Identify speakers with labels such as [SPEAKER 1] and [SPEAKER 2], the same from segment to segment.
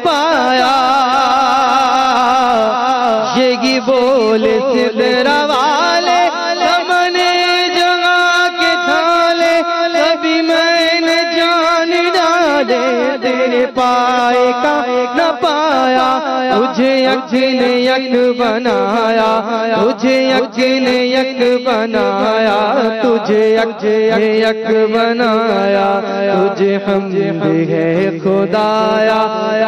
[SPEAKER 1] پایا یہی بول سدرا والے سامنے جگہ کے تھالے کبھی میں نے جان ڈالے تیرے پائے کا نہ پایا تجھے یک نے یک بنایا تجھے یک نے یک بنایا تجھے یک بنایا تجھے حمد ہے خدایا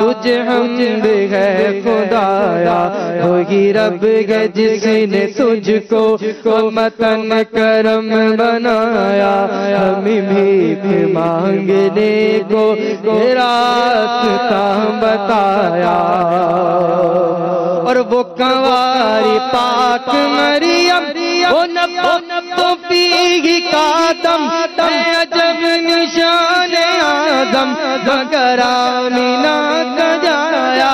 [SPEAKER 1] تجھے حمد ہے خدایا وہی رب ہے جس نے تجھ کو متن کرم بنایا ہمیں بھیک مانگنے کو راستہ بتایا اور وہ کنواری پاک مریم وہ نبو پیگی کا دم عجب نشان آدم مگر آمینہ سجایا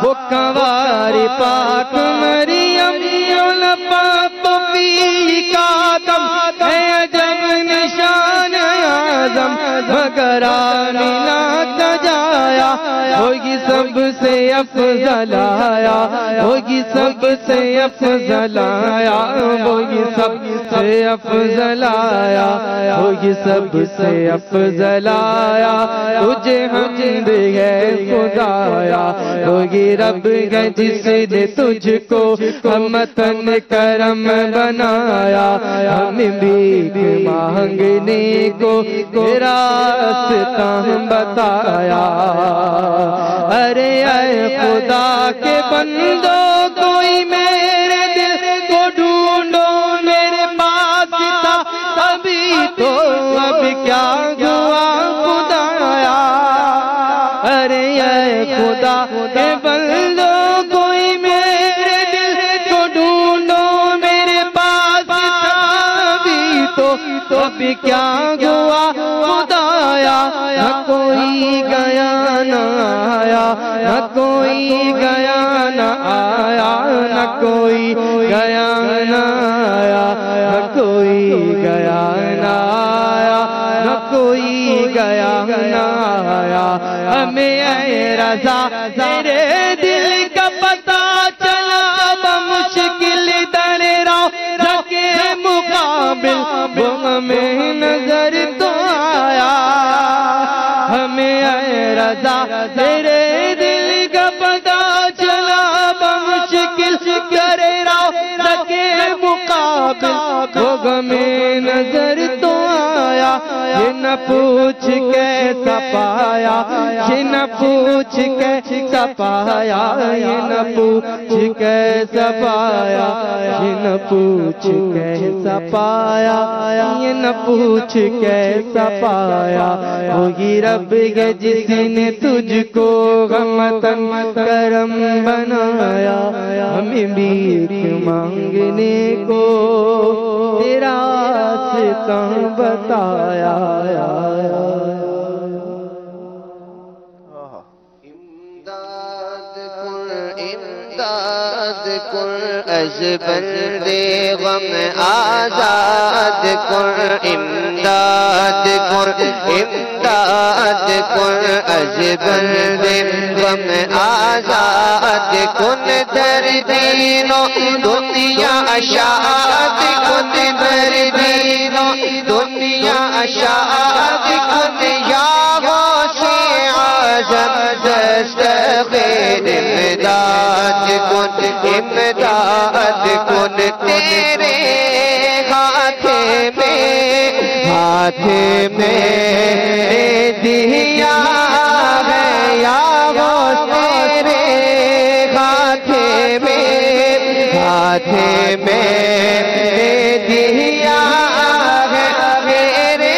[SPEAKER 1] وہ کنواری پاک مریم وہ نبو پیگی کا دم عجب نشان آدم مگر آمینہ سجایا ہوگی سب سے افضل آیا ہوگی سب سے افضل آیا ہوگی سب سے افضل آیا ہوگی سب سے افضل آیا تجھے حمد ہے خدایا ہوگی رب ہے جس نے تجھ کو متن کرم بنایا ہمیں بھیک مانگنے کو راستہ بتایا ارے اے خدا کے بندو کوئی میرے دل کو ڈھونڈو میرے پاس تھا ابھی تو اب کیا ہوا خدایا ارے اے خدا کے بندو کوئی میرے دل کو ڈھونڈو میرے پاس تھا ابھی تو اب کیا ہوا خدایا نہ کوئی گیا نہ آیا نہ کوئی گیا نہ آیا نہ کوئی گیا نہ آیا نہ کوئی گیا نہ آیا نہ کوئی گیا نہ آیا ہمیں اے رضا تیرے دل کا پتہ چلا بمشکل در راہ کے مقابل وہ ہمیں نظر تو آیا ہمیں اے رضا تیرے دل کا پتہ چلا بمشکل کرے راہ کے مقابل وہ ہمیں نظر تو آیا یہ نہ پوچھ کیسا پایا یہ نہ پوچھ کیسا پایا یہ نہ پوچھ کیسا پایا یہ نہ پوچھ کیسا پایا یہ نہ پوچھ کیسا پایا وہی رب ہے جس نے تجھ کو متن کرم بنایا ہمیں بھیک مانگنے کو تیرا راستہ بتایا
[SPEAKER 2] امداد کن از بند غم آزاد کن امداد کن امداد کن از بند غم آزاد کن در دین و دنیا شاد کن در دین و دنیا شاد کن یا غوث اعظم دستگیر امداد کن امداد کن تیرے ہاتھ میں دیا ہے یا غوث تیرے ہاتھ میں دیا ہے میرے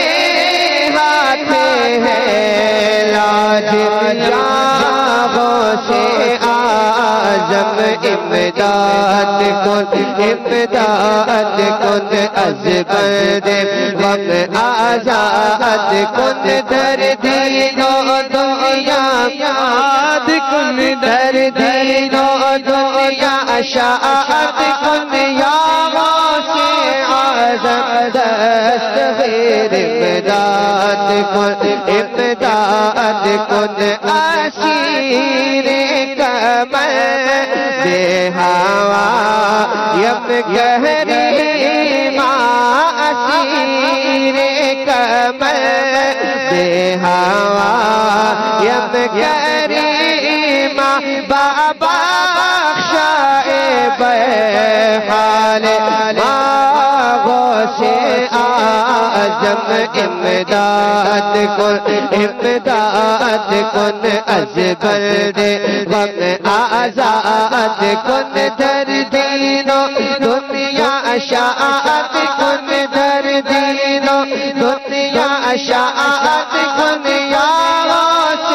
[SPEAKER 2] ہاتھ ہے لاج غوث اعظم امداد کن امداد کن از بند غم آزاد کن در دین و دنیا یاد کن در دین و دنیا شاد کن یا غوث اعظم دستگیر امداد کن امداد کن اسیر کمر دے ہوا یم کہریما اسیر کمر دے ہوا یم کہریما بابا حال غوث اعظم امداد کن امداد کن از برد غم آزاد کن در دین و دنیا اشاعت کن در دین و دنیا اشاعت کن یا غوث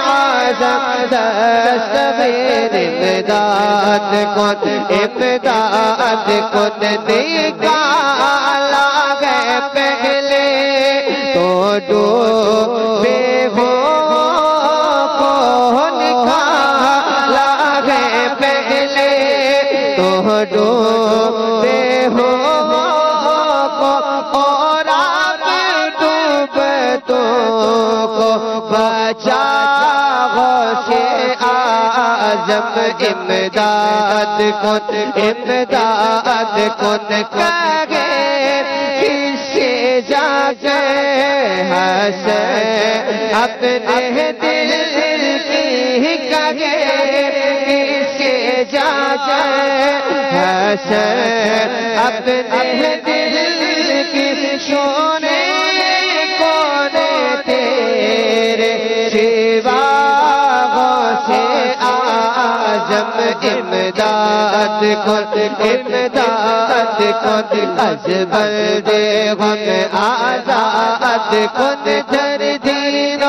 [SPEAKER 2] اعظم دستگیر امداد کن امداد کن نکالا گئے پہلے تو ڈوبے ہو کو نکالا گئے پہلے تو ڈوبے ہو کو اور آپ ڈوبتوں کو بچا غوث اعظم امداد کن امداد کن کہے کس سے جا گئے حسین اپنے دل کی کہے کس سے جا گئے حسین اپنے دل کی سونے کون تیرے سوا اعظم امداد کن امداد کن از برد غم آزاد کن در دین و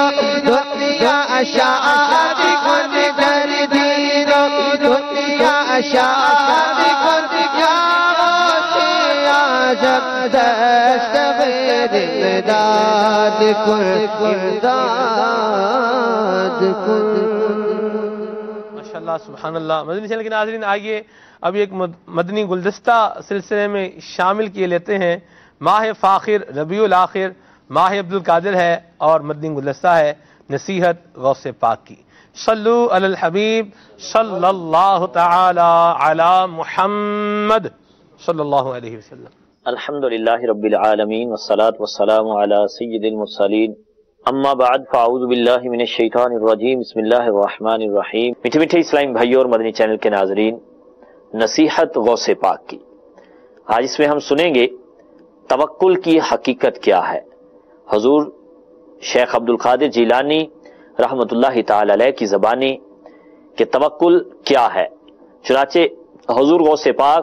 [SPEAKER 2] دنیا اشاعت کن در دین و دنیا اشاعت کن یا غوث اعظم دستگیر امداد کن امداد کن.
[SPEAKER 3] اللہ سبحان اللہ. مدنی چینل کے ناظرین آئیے ابھی ایک مدنی گلدستہ سلسلے میں شامل کیے لیتے ہیں. ماہ فاخر ربیع الاخر ماہ عبد القادر ہے اور مدنی گلدستہ ہے نصیحت غوث پاک کی. صلو علی الحبیب صلی اللہ تعالی علی محمد صلی اللہ علیہ وسلم.
[SPEAKER 4] الحمدللہ رب العالمین والصلاة والسلام علی سید المرسلین. اما بعد فاعوذ باللہ من الشیطان الرجیم. بسم اللہ الرحمن الرحیم. میٹھے میٹھے اسلامی بھائیوں اور مدنی چینل کے ناظرین، نصیحت غوث پاک کی. آج اس میں ہم سنیں گے توکل کی حقیقت کیا ہے. حضور شیخ عبد القادر جیلانی رحمۃ اللہ تعالی علیہ کی زبانی کہ توکل کیا ہے. چنانچہ حضور غوث پاک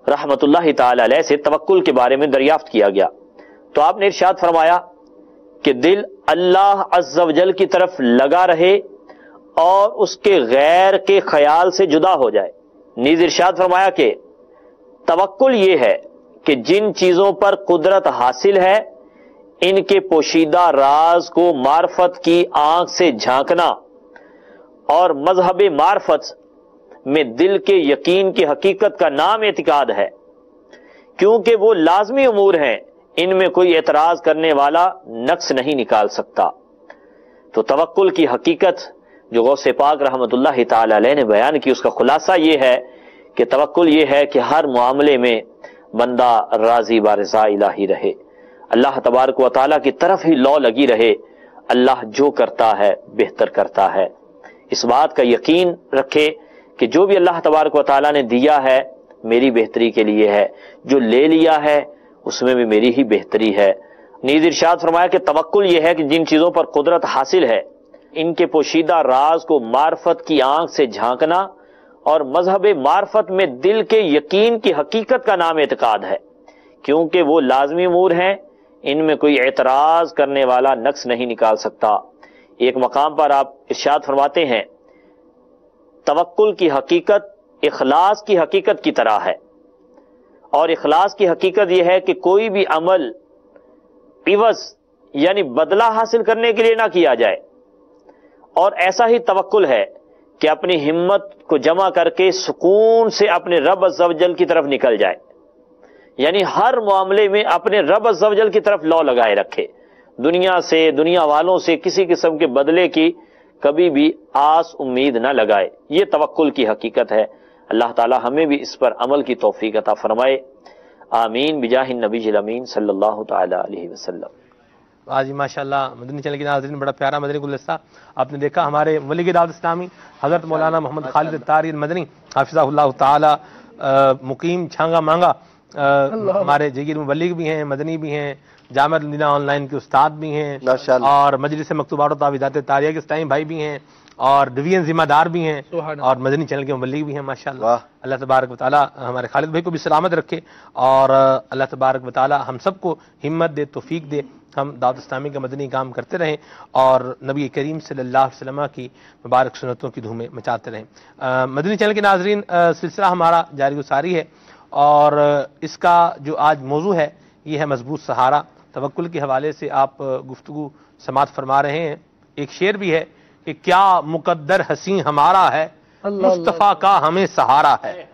[SPEAKER 4] رحمۃ اللہ تعالی علیہ سے توکل کے بارے میں دریافت کیا گیا تو آپ نے ارشاد فرمایا کہ دل اللہ عز و جل کی طرف لگا رہے اور اس کے غیر کے خیال سے جدا ہو جائے. نیز ارشاد فرمایا کہ توکل یہ ہے کہ جن چیزوں پر قدرت حاصل ہے ان کے پوشیدہ راز کو معرفت کی آنکھ سے جھانکنا اور مذہب معرفت میں دل کے یقین کی حقیقت کا نام اعتقاد ہے، کیونکہ وہ لازمی امور ہیں، ان میں کوئی اعتراض کرنے والا نقص نہیں نکال سکتا. تو توکل کی حقیقت جو غوث پاک رحمۃ اللہ تعالی علیہ نے بیان کی، اس کا خلاصہ یہ ہے کہ توکل یہ ہے کہ ہر معاملے میں بندہ راضی برضا الہی رہے، اللہ تبارک و تعالیٰ کی طرف ہی لو لگی رہے. اللہ جو کرتا ہے بہتر کرتا ہے، اس بات کا یقین رکھے کہ جو بھی اللہ تبارک و تعالیٰ نے دیا ہے میری بہتری کے لیے ہے، جو لے لیا ہے اس میں بھی میری ہی بہتری ہے. نیز ارشاد فرمایا کہ توکل یہ ہے کہ جن چیزوں پر قدرت حاصل ہے ان کے پوشیدہ راز کو معرفت کی آنکھ سے جھانکنا اور مذہب معرفت میں دل کے یقین کی حقیقت کا نام اعتقاد ہے، کیونکہ وہ لازمی امور ہیں، ان میں کوئی اعتراض کرنے والا نقص نہیں نکال سکتا. ایک مقام پر آپ ارشاد فرماتے ہیں توکل کی حقیقت اخلاص کی حقیقت کی طرح ہے، اور اخلاص کی حقیقت یہ ہے کہ کوئی بھی عمل عوض یعنی بدلہ حاصل کرنے کے لیے نہ کیا جائے، اور ایسا ہی توکل ہے کہ اپنی ہمت کو جمع کر کے سکون سے اپنے رب عز و جل کی طرف نکل جائے. یعنی ہر معاملے میں اپنے رب عز و جل کی طرف لو لگائے رکھے، دنیا سے، دنیا والوں سے کسی قسم کے بدلے کی کبھی بھی آس امید نہ لگائے۔ یہ توکل کی حقیقت ہے۔ اللہ تعالی ہمیں بھی اس پر عمل کی توفیق عطا فرمائے، آمین بجاہ النبی الامین صلی اللہ تعالی علیہ وسلم۔
[SPEAKER 3] آج ماشاءاللہ مدنی چینل کے ناظرین بڑا پیارا مدنی گلدستہ آپ نے دیکھا۔ ہمارے ولی دعوت اسلامی حضرت مولانا محمد خالد الطاری المدنی حافظہ اللہ تعالی مقیم چھانگا مانگا، ہمارے جگیر مبلغ بھی ہیں، مدنی بھی ہیں، جامعہ المدینہ آن لائن کے استاد بھی ہیں، اور مجلس مکتوبات و تعویذات طاریہ کے اسلامی بھائی بھی ہیں، اور ڈویژن ذمہ دار بھی ہیں، اور مدنی چینل کے مبلغ بھی ہیں ماشاءاللہ۔ اللہ تبارک و تعالی ہمارے خالد بھائی کو بھی سلامت رکھے، اور اللہ تبارک و تعالی ہم سب کو ہمت دے، توفیق دے، ہم دعوت اسلامی کا مدنی کام کرتے رہیں اور نبی کریم صلی اللہ علیہ وسلم کی مبارک سنتوں کی دھومیں مچاتے رہیں۔ مدنی چینل کے ناظرین، سلسلہ ہمارا جاری و ساری ہے، اور اس کا جو آج موضوع ہے یہ ہے مضبوط سہارا۔ توکل کے حوالے سے آپ گفتگو سماعت فرما رہے ہیں۔ ایک شعر بھی ہے کہ کیا مقدر حسین ہمارا ہے، مصطفیٰ کا ہمیں سہارا ہے،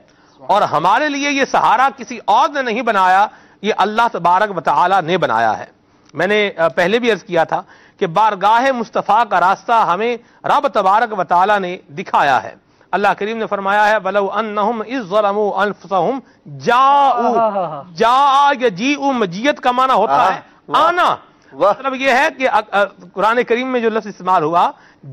[SPEAKER 3] اور ہمارے لیے یہ سہارا کسی اور نے نہیں بنایا، یہ اللہ تبارک و تعالی نے بنایا ہے۔ میں نے پہلے بھی عرض کیا تھا کہ بارگاہ مصطفیٰ کا راستہ ہمیں رب تبارک و تعالی نے دکھایا ہے۔ اللہ کریم نے فرمایا ہے وَلَوْ أَنَّهُمْ إِذْ ظَلَمُوا أَنفُسَهُمْ جَاءُوا، جاء یا جیء مجیت کا معنی ہوتا ہے آنا۔ مطلب یہ ہے کہ قرآن کریم میں جو لفظ استعمال ہوا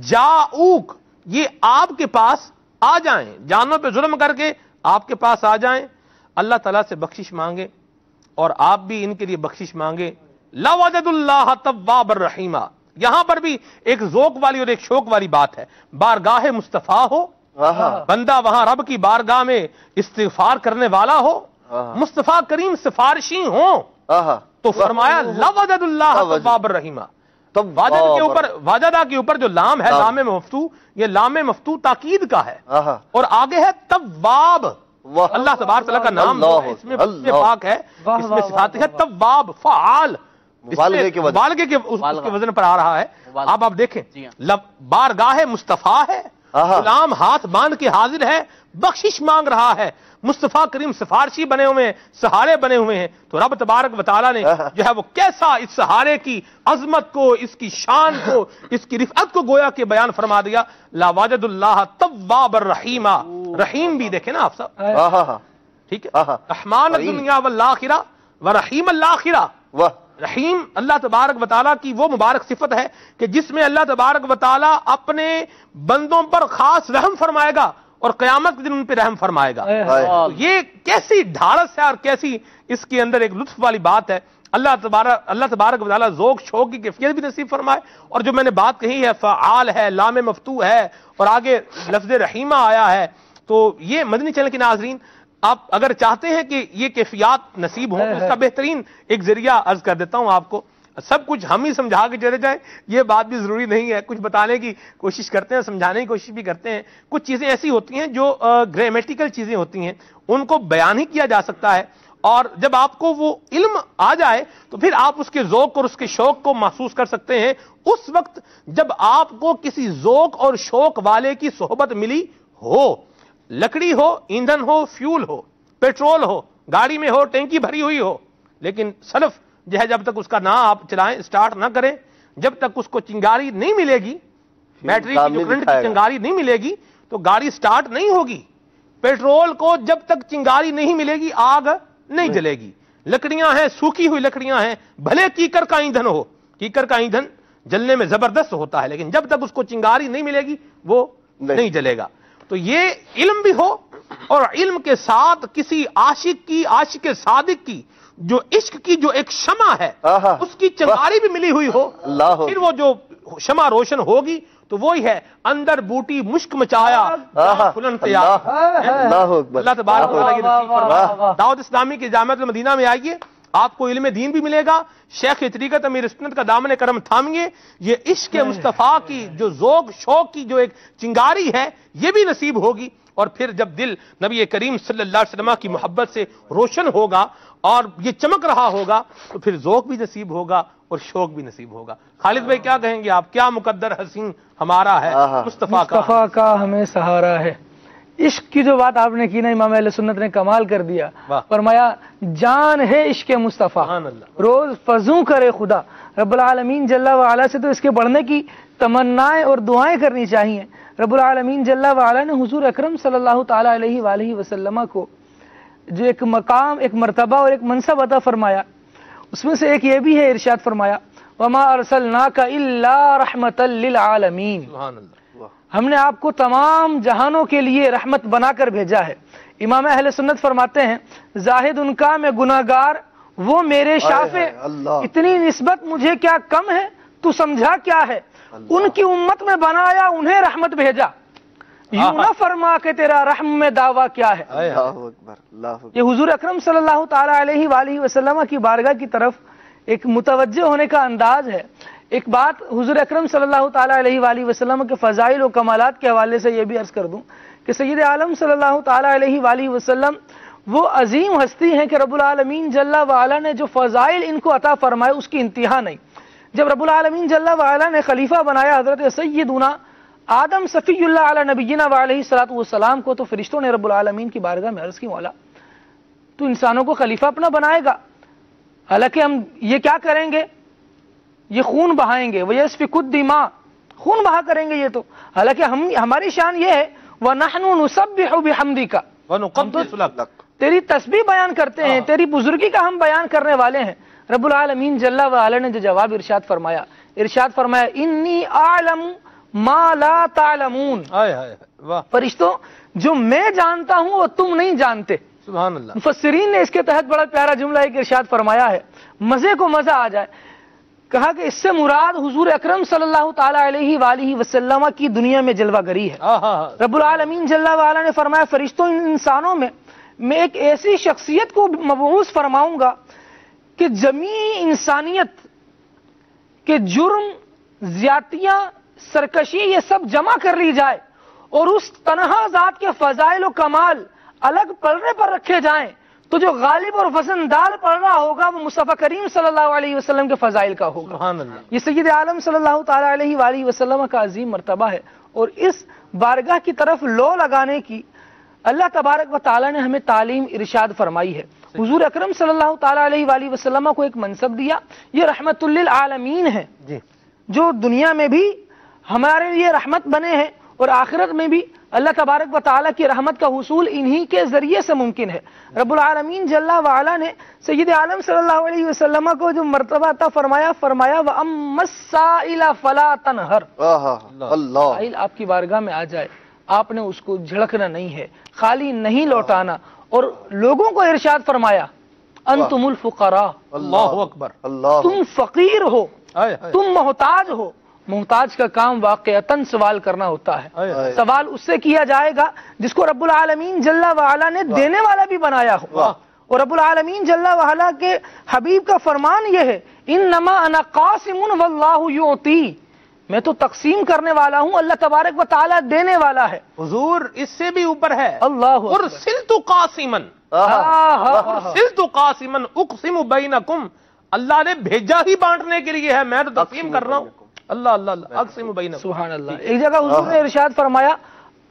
[SPEAKER 3] جاؤک، یہ آپ کے پاس آ جائیں، جانوں پہ ظلم کر کے آپ کے پاس آ جائیں، اللہ تعالیٰ سے بخشش مانگے اور آپ بھی ان کے لیے بخشش مانگے۔ لَوَجَدُ اللَّهَ تَوَّابًا رَحِيمًا، یہاں پر بھی ایک ذوق والی اور ایک شوق والی بات ہے۔ بارگاہ مصطفیٰ ہو، بندہ وہاں رب کی بارگاہ میں استغفار کرنے والا ہو، مصطفیٰ کریم سفارشی ہوں، تو فرمایا لَوَجَدُ اللَّهَ تَوَّابًا رَحِيمًا۔ واجد کے اوپر، واجدہ کے اوپر جو لام ہے لام مفتو، یہ لام مفتو تاکید کا ہے، اور آگے ہے تواب۔ اللہ تبارک تعالیٰ کا نام اس میں پاک ہے، اس میں صفات ہے تواب، فعال، مبالغے کے وزن پر آ رہا ہے۔ اب آپ دیکھیں بارگاہ مصطفیٰ ہے، غلام ہاتھ باندھ کے حاضر ہے، بخشش مانگ رہا ہے، مصطفیٰ کریم سفارشی بنے ہوئے ہیں، سہارے بنے ہوئے ہیں، تو رب تبارک و تعالیٰ نے جو ہے وہ کیسا اس سہارے کی عظمت کو، اس کی شان کو، اس کی رفعت کو گویا کہ بیان فرما دیا۔ لا وجد اللہ تواب الرحیم، رحیم بھی دیکھیں نا آپ سب، ٹھیک ہے، رحمان الدنیا والآخرہ ورحیم الآخرہ۔ رحیم اللہ تبارک و تعالیٰ کی وہ مبارک صفت ہے کہ جس میں اللہ تبارک و تعالیٰ اپنے بندوں پر خاص رحم فرمائے گا اور قیامت کے دن ان پہ رحم فرمائے گا۔ یہ کیسی ڈھارس ہے اور کیسی اس کے اندر ایک لطف والی بات ہے۔ اللہ تبارک و تعالیٰ ذوق شوق کی کیفیت بھی نصیب فرمائے، اور جو میں نے بات کہی ہے فعال ہے، لام مفتوح ہے، اور آگے لفظ رحیمہ آیا ہے، تو یہ مدنی چینل کے ناظرین آپ اگر چاہتے ہیں کہ یہ کیفیات نصیب ہوں، اس کا بہترین ایک ذریعہ عرض کر دیتا ہوں آپ کو۔ سب کچھ ہم ہی سمجھا کے چلے جائیں یہ بات بھی ضروری نہیں ہے، کچھ بتانے کی کوشش کرتے ہیں، سمجھانے کی کوشش بھی کرتے ہیں۔ کچھ چیزیں ایسی ہوتی ہیں جو گرامیٹیکل چیزیں ہوتی ہیں، ان کو بیان ہی کیا جا سکتا ہے، اور جب آپ کو وہ علم آ جائے تو پھر آپ اس کے ذوق اور اس کے شوق کو محسوس کر سکتے ہیں اس وقت جب آپ کو کسی ذوق اور شوق والے کی صحبت ملی ہو، لکڑی ہو، ایندھن ہو، فیول ہو، پیٹرول ہو، گاڑی میں ہو، ٹینکی بھری ہوئی ہو، لیکن سلف جو ہے جب تک اس کا نہ آپ چلائیں، سٹارٹ نہ کریں، جب تک اس کو چنگاری نہیں ملے گی، بیٹری کی جو کرنٹ کی چنگاری نہیں ملے گی تو گاڑی سٹارٹ نہیں ہوگی۔ پیٹرول کو جب تک چنگاری نہیں ملے گی آگ نہیں جلے گی۔ لکڑیاں ہیں، سوکھی ہوئی لکڑیاں ہیں، بھلے کیکر کا ایندھن ہو، کیکر کا ایندھن جلنے میں زبردست ہوتا ہے، لیکن جب تک اس کو چنگاری نہیں ملے گی وہ نہیں جلے گا۔ تو یہ علم بھی ہو، اور علم کے ساتھ کسی عاشق کی، عاشق صادق کی جو عشق کی جو ایک شمع ہے اس کی چنگاری بھی ملی ہوئی ہو، پھر وہ جو شمع روشن ہوگی تو وہی ہے اندر بوٹی مشک مچایا فلن تیار۔ اللہ تبارک و تعالیٰ کی نصیب فرمائے۔ دعوت اسلامی کی جامعہ المدینہ میں آئیے، آپ کو علم دین بھی ملے گا، شیخ طریقت امیر سنت کا دامن کرم تھامئے، یہ عشق مصطفیٰ کی جو ذوق شوق کی جو ایک چنگاری ہے یہ بھی نصیب ہوگی، اور پھر جب دل نبی کریم صلی اللہ علیہ وسلم کی محبت سے روشن ہوگا اور یہ چمک رہا ہوگا تو پھر ذوق بھی نصیب ہوگا اور شوق بھی نصیب ہوگا۔ خالد بھائی کیا کہیں گے آپ؟ کیا مقدر حسین ہمارا ہے، مصطفیٰ کا
[SPEAKER 1] ہمیں سہارا ہے۔ عشق کی جو بات آپ نے کی نا امام اہل سنت نے کمال کر دیا. فرمایا جان ہے عشق مصطفیٰ روز فضوں کرے خدا. رب العالمین جل وعلا سے تو اس کے بڑھنے کی تمنائیں اور دعائیں کرنی چاہیے. رب العالمین جل وعلا نے حضور اکرم صلی اللہ تعالی علیہ وآلہ وسلم کو جو ایک مقام، ایک مرتبہ اور ایک منصب عطا فرمایا، اس میں سے ایک یہ بھی ہے، ارشاد فرمایا وما ارسلناک الا رحمتا للعالمین. ہم نے آپ کو تمام جہانوں کے لیے رحمت بنا کر بھیجا ہے. امام اہل سنت فرماتے ہیں زاہد ان کا میں گناہگار، وہ میرے شافع، اتنی نسبت مجھے کیا کم ہے، تو سمجھا کیا ہے، ان کی امت میں بنایا انہیں رحمت بھیجا، یوں نہ فرما کہ تیرا رحم میں دعویٰ کیا ہے. یہ حضور اکرم صلی اللہ تعالی علیہ وآلہ وسلم کی بارگاہ کی طرف ایک متوجہ ہونے کا انداز ہے. ایک بات حضور اکرم صلی اللہ تعالی علیہ وآلہ وسلم کے فضائل و کمالات کے حوالے سے یہ بھی عرض کر دوں کہ سید عالم صلی اللہ تعالی علیہ وآلہ وسلم وہ عظیم ہستی ہیں کہ رب العالمین جل وعلا نے جو فضائل ان کو عطا فرمائے اس کی انتہا نہیں. جب رب العالمین جل وعلا نے خلیفہ بنایا حضرت سیدنا آدم صفی اللہ علی نبینا وعلیہ الصلوۃ والسلام کو، تو فرشتوں نے رب العالمین کی بارگاہ میں عرض کی مولا تو انسانوں کو خلیفہ اپنا بنائے گا، حالانکہ ہم یہ کیا کریں گے، یہ خون بہائیں گے، وَيَسْفِكُ الدِّمَاء، خون بہا کریں گے یہ تو، حالانکہ ہماری شان یہ ہے وَنَحْنُ نُسَبِّحُ بِحَمْدِكَ،
[SPEAKER 3] وَنُقَدِّسُ لَكَ،
[SPEAKER 1] تیری تسبیح بیان کرتے ہیں، تیری بزرگی کا ہم بیان کرنے والے ہیں. رب العالمین جل وعلا نے جو جواب ارشاد فرمایا انی اعلم ما لا تعلمون، فرشتوں جو میں جانتا ہوں وہ تم نہیں جانتے.
[SPEAKER 3] سبحان اللہ.
[SPEAKER 1] مفسرین نے اس کے تحت بڑا پیارا جملہ ایک ارشاد فرمایا ہے، مزے کو مزہ آ جائے. کہا کہ اس سے مراد حضور اکرم صلی اللہ تعالی علیہ وآلہ وسلم کی دنیا میں جلوہ گری ہے. رب العالمین جل وعلا نے فرمایا فرشتوں ان انسانوں میں ایک ایسی شخصیت کو مبعوث فرماؤں گا کہ جمیع انسانیت کے جرم، زیادتیاں، سرکشی یہ سب جمع کر لی جائے اور اس تنہا ذات کے فضائل و کمال الگ پلڑے پر رکھے جائیں تو جو غالب اور وزندار پڑ رہا ہوگا وہ مصطفیٰ کریم صلی اللہ علیہ وسلم کے فضائل کا ہوگا.
[SPEAKER 3] سبحان اللہ.
[SPEAKER 1] یہ سید عالم صلی اللہ تعالی علیہ وآلہ وسلم کا عظیم مرتبہ ہے، اور اس بارگاہ کی طرف لو لگانے کی اللہ تبارک و تعالی نے ہمیں تعلیم ارشاد فرمائی ہے. حضور اکرم صلی اللہ تعالی علیہ وآلہ وسلم کو ایک منصب دیا، یہ رحمت للعالمین ہے جو دنیا میں بھی ہمارے لیے رحمت بنے ہیں اور آخرت میں بھی اللہ تبارک و تعالیٰ کی رحمت کا حصول انہی کے ذریعے سے ممکن ہے. رب العالمین جل وعلا نے سید عالم صلی اللہ علیہ وسلم کو جو مرتبہ عطا فرمایا وَأَمَّا السَّائِلَ فَلَا تَنْهَرْ، سائل آپ کی بارگاہ میں آ جائے آپ نے اس کو جھڑکنا نہیں ہے، خالی نہیں لوٹانا. اور لوگوں کو ارشاد فرمایا انتم الفقراء،
[SPEAKER 3] اللہ اکبر،
[SPEAKER 1] تم فقیر ہو، تم محتاج ہو. محتاج کا کام واقعتاً سوال کرنا ہوتا ہے. سوال اس سے کیا جائے گا جس کو رب العالمین جل وعلا نے دینے والا بھی بنایا ہو. اور رب العالمین جل وعلا کے حبیب کا فرمان یہ ہے انما انا قاسم واللہ یعطی، میں تو تقسیم کرنے والا ہوں، اللہ تبارک و تعالیٰ دینے والا ہے.
[SPEAKER 3] حضور اس سے بھی اوپر ہے،
[SPEAKER 1] اللہ
[SPEAKER 3] ارسلت قاسما، ارسلت قاسما اقسم بینکم، اللہ نے بھیجا ہی بانٹنے کے لیے ہے، میں تو تقسیم کر رہا ہوں. اللہ اللہ اللہ، اقسم بینکم.
[SPEAKER 1] سبحان اللہ. ایک جگہ حضور نے ارشاد فرمایا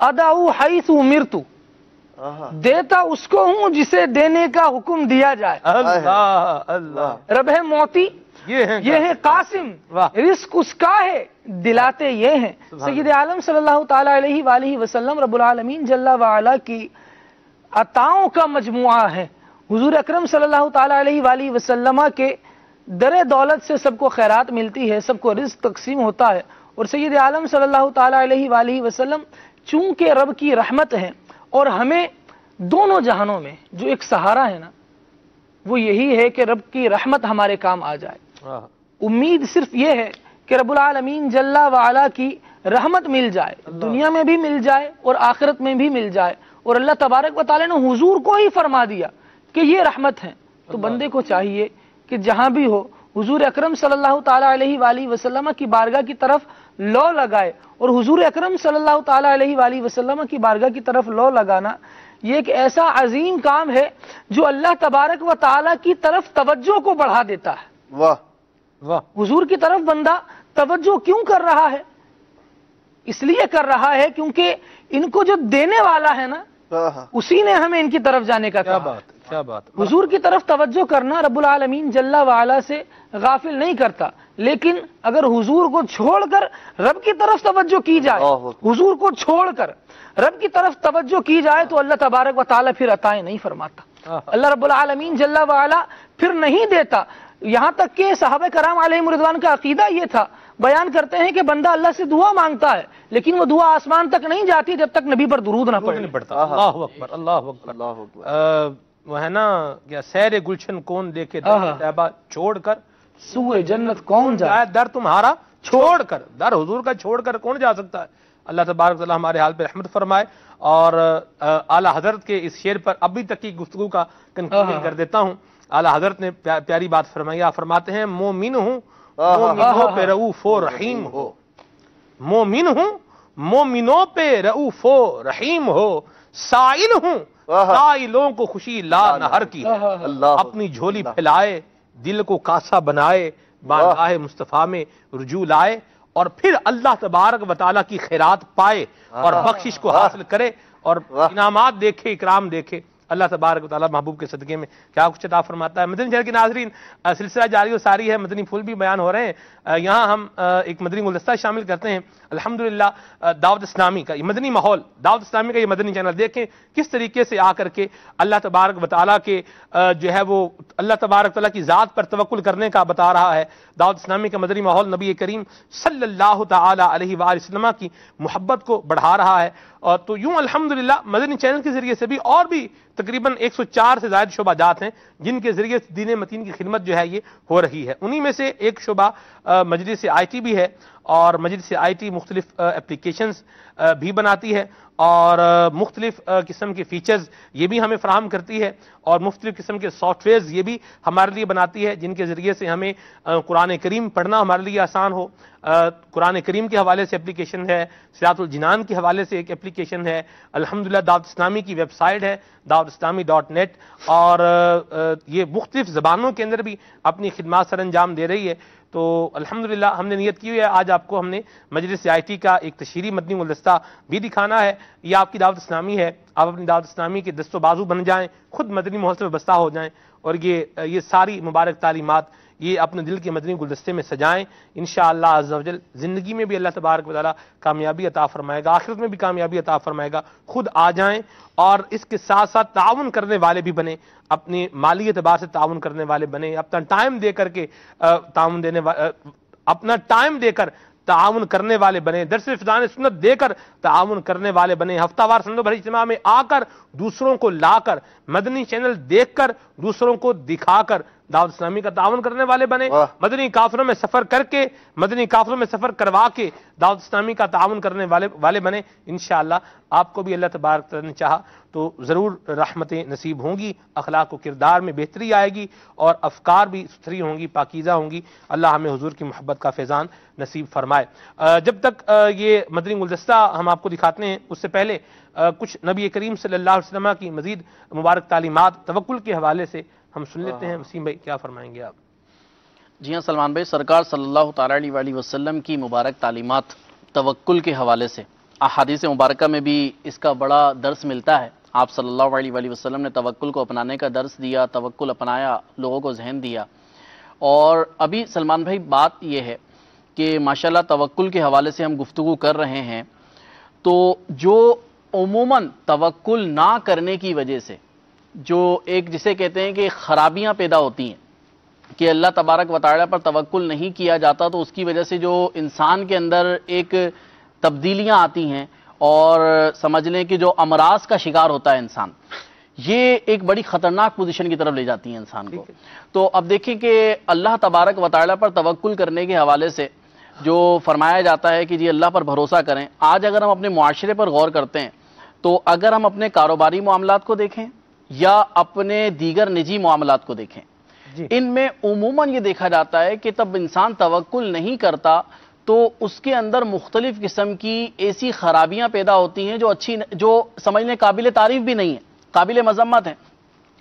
[SPEAKER 1] ادعو حیث امرت، دیتا اس کو ہوں جسے دینے کا حکم دیا جائے.
[SPEAKER 3] اللہ اللہ.
[SPEAKER 1] رب ہے معطی، یہ ہے قاسم، رزق اس کا ہے، دلاتے یہ ہیں. سید عالم صلی اللہ تعالی علیہ وآلہ وسلم رب العالمین جل وعلا کی عطاؤں کا مجموعہ ہے. حضور اکرم صلی اللہ تعالی علیہ وآلہ وسلم کے در دولت سے سب کو خیرات ملتی ہے، سب کو رزق تقسیم ہوتا ہے. اور سید عالم صلی اللہ تعالی علیہ وآلہ وسلم چونکہ رب کی رحمت ہیں اور ہمیں دونوں جہانوں میں جو ایک سہارا ہے نا وہ یہی ہے کہ رب کی رحمت ہمارے کام آ جائے. امید صرف یہ ہے کہ رب العالمین جل وعلا کی رحمت مل جائے، دنیا میں بھی مل جائے اور آخرت میں بھی مل جائے. اور اللہ تبارک و تعالی نے حضور کو ہی فرما دیا کہ یہ رحمت ہے، تو بندے کو چاہیے کہ جہاں بھی ہو حضور اکرم صلی اللہ تعالی علیہ وآلہ وسلم کی بارگاہ کی طرف لو لگائے. اور حضور اکرم صلی اللہ تعالی علیہ وآلہ وسلم کی بارگاہ کی طرف لو لگانا یہ ایک ایسا عظیم کام ہے جو اللہ تبارک و تعالی کی طرف توجہ کو بڑھا دیتا ہے.
[SPEAKER 2] واہ
[SPEAKER 3] واہ.
[SPEAKER 1] حضور کی طرف بندہ توجہ کیوں کر رہا ہے؟ اس لیے کر رہا ہے کیونکہ ان کو جو دینے والا ہے نا اسی نے ہمیں ان کی طرف جانے کا کہا۔
[SPEAKER 3] کیا بات،
[SPEAKER 1] حضور کی طرف توجہ کرنا رب العالمین جل وعلا سے غافل نہیں کرتا، لیکن اگر حضور کو چھوڑ کر رب کی طرف توجہ کی جائے، حضور کو چھوڑ کر رب کی طرف توجہ کی جائے تو اللہ تبارک و تعالی پھر عطائیں نہیں فرماتا، اللہ رب العالمین جل وعلا پھر نہیں دیتا۔ یہاں تک کہ صحابہ کرام علیہم رضوان کا عقیدہ یہ تھا، بیان کرتے ہیں کہ بندہ اللہ سے دعا مانگتا ہے لیکن وہ دعا آسمان تک نہیں جاتی جب تک نبی پر درود نہ پڑے۔
[SPEAKER 3] اللہ اکبر، اللہ اکبر۔ وہ ہے نا کیا سیر گلشن کون دیکھے طیبہ چھوڑ کر
[SPEAKER 1] سوئے جنت کون جائے،
[SPEAKER 3] در تمہارا چھوڑ کر، در حضور کا چھوڑ کر کون جا سکتا ہے۔ اللہ تبارک و تعالی ہمارے حال پہ رحمت فرمائے۔ اور اعلیٰ حضرت کے اس شعر پر ابھی تک کی گفتگو کا کنکلوژن کر دیتا ہوں۔ اعلیٰ حضرت نے پیاری بات فرمائی، فرماتے ہیں مومن ہوں مومنوں پہ رؤوف و رحیم ہو، مومن ہوں مومنوں پہ رؤوف و رحیم ہو، سائل ہوں سائلوں کو خوشی لا نہر کی، اپنی جھولی پھیلائے دل کو کاسا بنائے، بارگاہ مصطفیٰ میں رجوع لائے، اور پھر اللہ تبارک و تعالیٰ کی خیرات پائے اور بخشش کو حاصل کرے اور انعامات دیکھے، اکرام دیکھے۔ اللہ تبارک و تعالیٰ محبوب کے صدقے میں کیا کچھ عطا فرماتا ہے۔ مدنی چینل کے ناظرین، سلسلہ جاری و ساری ہے، مدنی پھول بھی بیان ہو رہے ہیں۔ یہاں ہم ایک مدنی گلدستہ شامل کرتے ہیں الحمدللہ دعوت اسلامی کا، یہ مدنی ماحول دعوت اسلامی کا یہ مدنی چینل، دیکھیں کس طریقے سے آ کر کے اللہ تبارک و تعالیٰ کے جو ہے وہ اللہ تبارک و تعالیٰ کی ذات پر توکل کرنے کا بتا رہا ہے۔ دعوت اسلامی کا مدنی ماحول نبی کریم صلی اللہ تعالی علیہ وآلہ وسلم کی محبت کو بڑھا رہا ہے۔ اور تو یوں الحمدللہ مدنی چینل کے ذریعے سے بھی اور بھی تقریباً 104 سے زائد شعبہ جات ہیں جن کے ذریعے سے دین متین کی خدمت جو ہے یہ ہو رہی ہے۔ انہی میں سے ایک شعبہ مجلس آئی ٹی بھی ہے، اور مجلس آئی ٹی مختلف اپلیکیشنز بھی بناتی ہے اور مختلف قسم کے فیچرز یہ بھی ہمیں فراہم کرتی ہے، اور مختلف قسم کے سافٹ ویئرز یہ بھی ہمارے لیے بناتی ہے جن کے ذریعے سے ہمیں قرآن کریم پڑھنا ہمارے لیے آسان ہو۔ قرآن کریم کے حوالے سے اپلیکیشن ہے، صراط الجنان کے حوالے سے ایک اپلیکیشن ہے، الحمدللہ دعوت اسلامی کی ویب سائٹ ہے dawatIslami.net، اور یہ مختلف زبانوں کے اندر بھی اپنی خدمات سر انجام دے رہی ہے۔ تو الحمدللہ ہم نے نیت کی ہوئی ہے آج آپ کو ہم نے مجلس آئی ٹی کا ایک تشہیری مدنی گلدستہ بھی دکھانا ہے۔ یہ آپ کی دعوت اسلامی ہے، آپ اپنی دعوت اسلامی کے دست و بازو بن جائیں، خود مدنی ماحول سے وابستہ ہو جائیں، اور یہ ساری مبارک تعلیمات یہ اپنے دل کے مدنی گلدستے میں سجائیں۔ انشاءاللہ عز و جل زندگی میں بھی اللہ تبارک و تعالی کامیابی عطا فرمائے گا، آخرت میں بھی کامیابی عطا فرمائے گا۔ خود آ جائیں اور اس کے ساتھ ساتھ تعاون کرنے والے بھی بنیں، اپنے مالی اعتبار سے تعاون کرنے والے بنیں، اپنا ٹائم دے کر کے اپنا ٹائم دے کر تعاون کرنے والے بنے، درس فضائل سنت دے کر تعاون کرنے والے بنے، ہفتہ وار سنت بھری اجتماع میں آ کر دوسروں کو لا کر، مدنی چینل دیکھ کر دوسروں کو دکھا کر دعوت اسلامی کا تعاون کرنے والے بنے، مدنی قافلوں میں سفر کر کے، مدنی قافلوں میں سفر کروا کے دعوت اسلامی کا تعاون کرنے والے بنے۔ انشاءاللہ آپ کو بھی اللہ تبارک تعالی نے چاہا تو ضرور رحمتیں نصیب ہوں گی، اخلاق و کردار میں بہتری آئے گی، اور افکار بھی ستھری ہوں گی، پاکیزہ ہوں گی۔ اللہ ہمیں حضور کی محبت کا فیضان نصیب فرمائے۔ جب تک یہ مدنی گلدستہ ہم آپ کو دکھاتے ہیں اس سے پہلے کچھ نبی کریم صلی اللہ علیہ وسلم کی مزید مبارک تعلیمات توکل کے حوالے سے ہم سن لیتے ہیں۔ وسیم بھائی کیا فرمائیں گے آپ؟
[SPEAKER 5] جی ہاں سلمان بھائی، سرکار صلی اللہ تعالی علیہ وسلم کی مبارک تعلیمات توکل کے حوالے سے احادیث مبارکہ میں بھی اس کا بڑا درس ملتا ہے۔ آپ صلی اللہ علیہ وسلم نے توکل کو اپنانے کا درس دیا، توکل اپنایا، لوگوں کو ذہن دیا۔ اور ابھی سلمان بھائی بات یہ ہے کہ ماشاءاللہ توکل کے حوالے سے ہم گفتگو کر رہے ہیں، تو جو عموماً توکل نہ کرنے کی وجہ سے جو ایک جسے کہتے ہیں کہ خرابیاں پیدا ہوتی ہیں کہ اللہ تبارک و تعالی پر توکل نہیں کیا جاتا، تو اس کی وجہ سے جو انسان کے اندر ایک تبدیلیاں آتی ہیں اور سمجھ لیں کہ جو امراض کا شکار ہوتا ہے انسان، یہ ایک بڑی خطرناک پوزیشن کی طرف لے جاتی ہیں انسان کو۔ تو اب دیکھیں کہ اللہ تبارک و تعالی پر توکل کرنے کے حوالے سے جو فرمایا جاتا ہے کہ جی اللہ پر بھروسہ کریں، آج اگر ہم اپنے معاشرے پر غور کرتے ہیں تو اگر ہم اپنے کاروباری معاملات کو دیکھیں یا اپنے دیگر نجی معاملات کو دیکھیں، ان میں عموماً یہ دیکھا جاتا ہے کہ تب انسان توکل نہیں کرتا تو اس کے اندر مختلف قسم کی ایسی خرابیاں پیدا ہوتی ہیں جو سمجھنے قابل تعریف بھی نہیں ہیں، قابل مذمت ہیں۔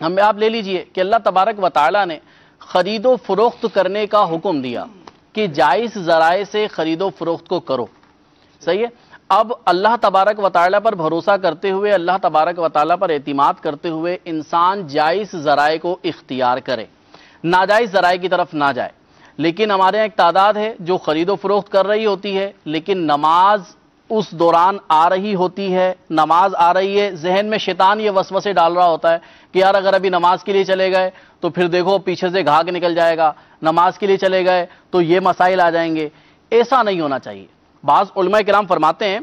[SPEAKER 5] آپ لے لیجئے کہ اللہ تبارک و تعالی نے خرید و فروخت کرنے کا حکم دیا کہ جائز ذرائع سے خرید و فروخت کو کرو، صحیح ہے؟ اب اللہ تبارک و تعالیٰ پر بھروسہ کرتے ہوئے، اللہ تبارک و تعالیٰ پر اعتماد کرتے ہوئے انسان جائز ذرائع کو اختیار کرے، ناجائز ذرائع کی طرف نہ جائے۔ لیکن ہمارے یہاں ایک تعداد ہے جو خرید و فروخت کر رہی ہوتی ہے، لیکن نماز اس دوران آ رہی ہوتی ہے، نماز آ رہی ہے، ذہن میں شیطان یہ وسوسے ڈال رہا ہوتا ہے کہ یار اگر ابھی نماز کے لیے چلے گئے تو پھر دیکھو پیچھے سے گھاگ نکل جائے گا، نماز کے لیے چلے گئے تو یہ مسائل آ جائیں گے۔ ایسا نہیں ہونا چاہیے۔ بعض علماء کرام فرماتے ہیں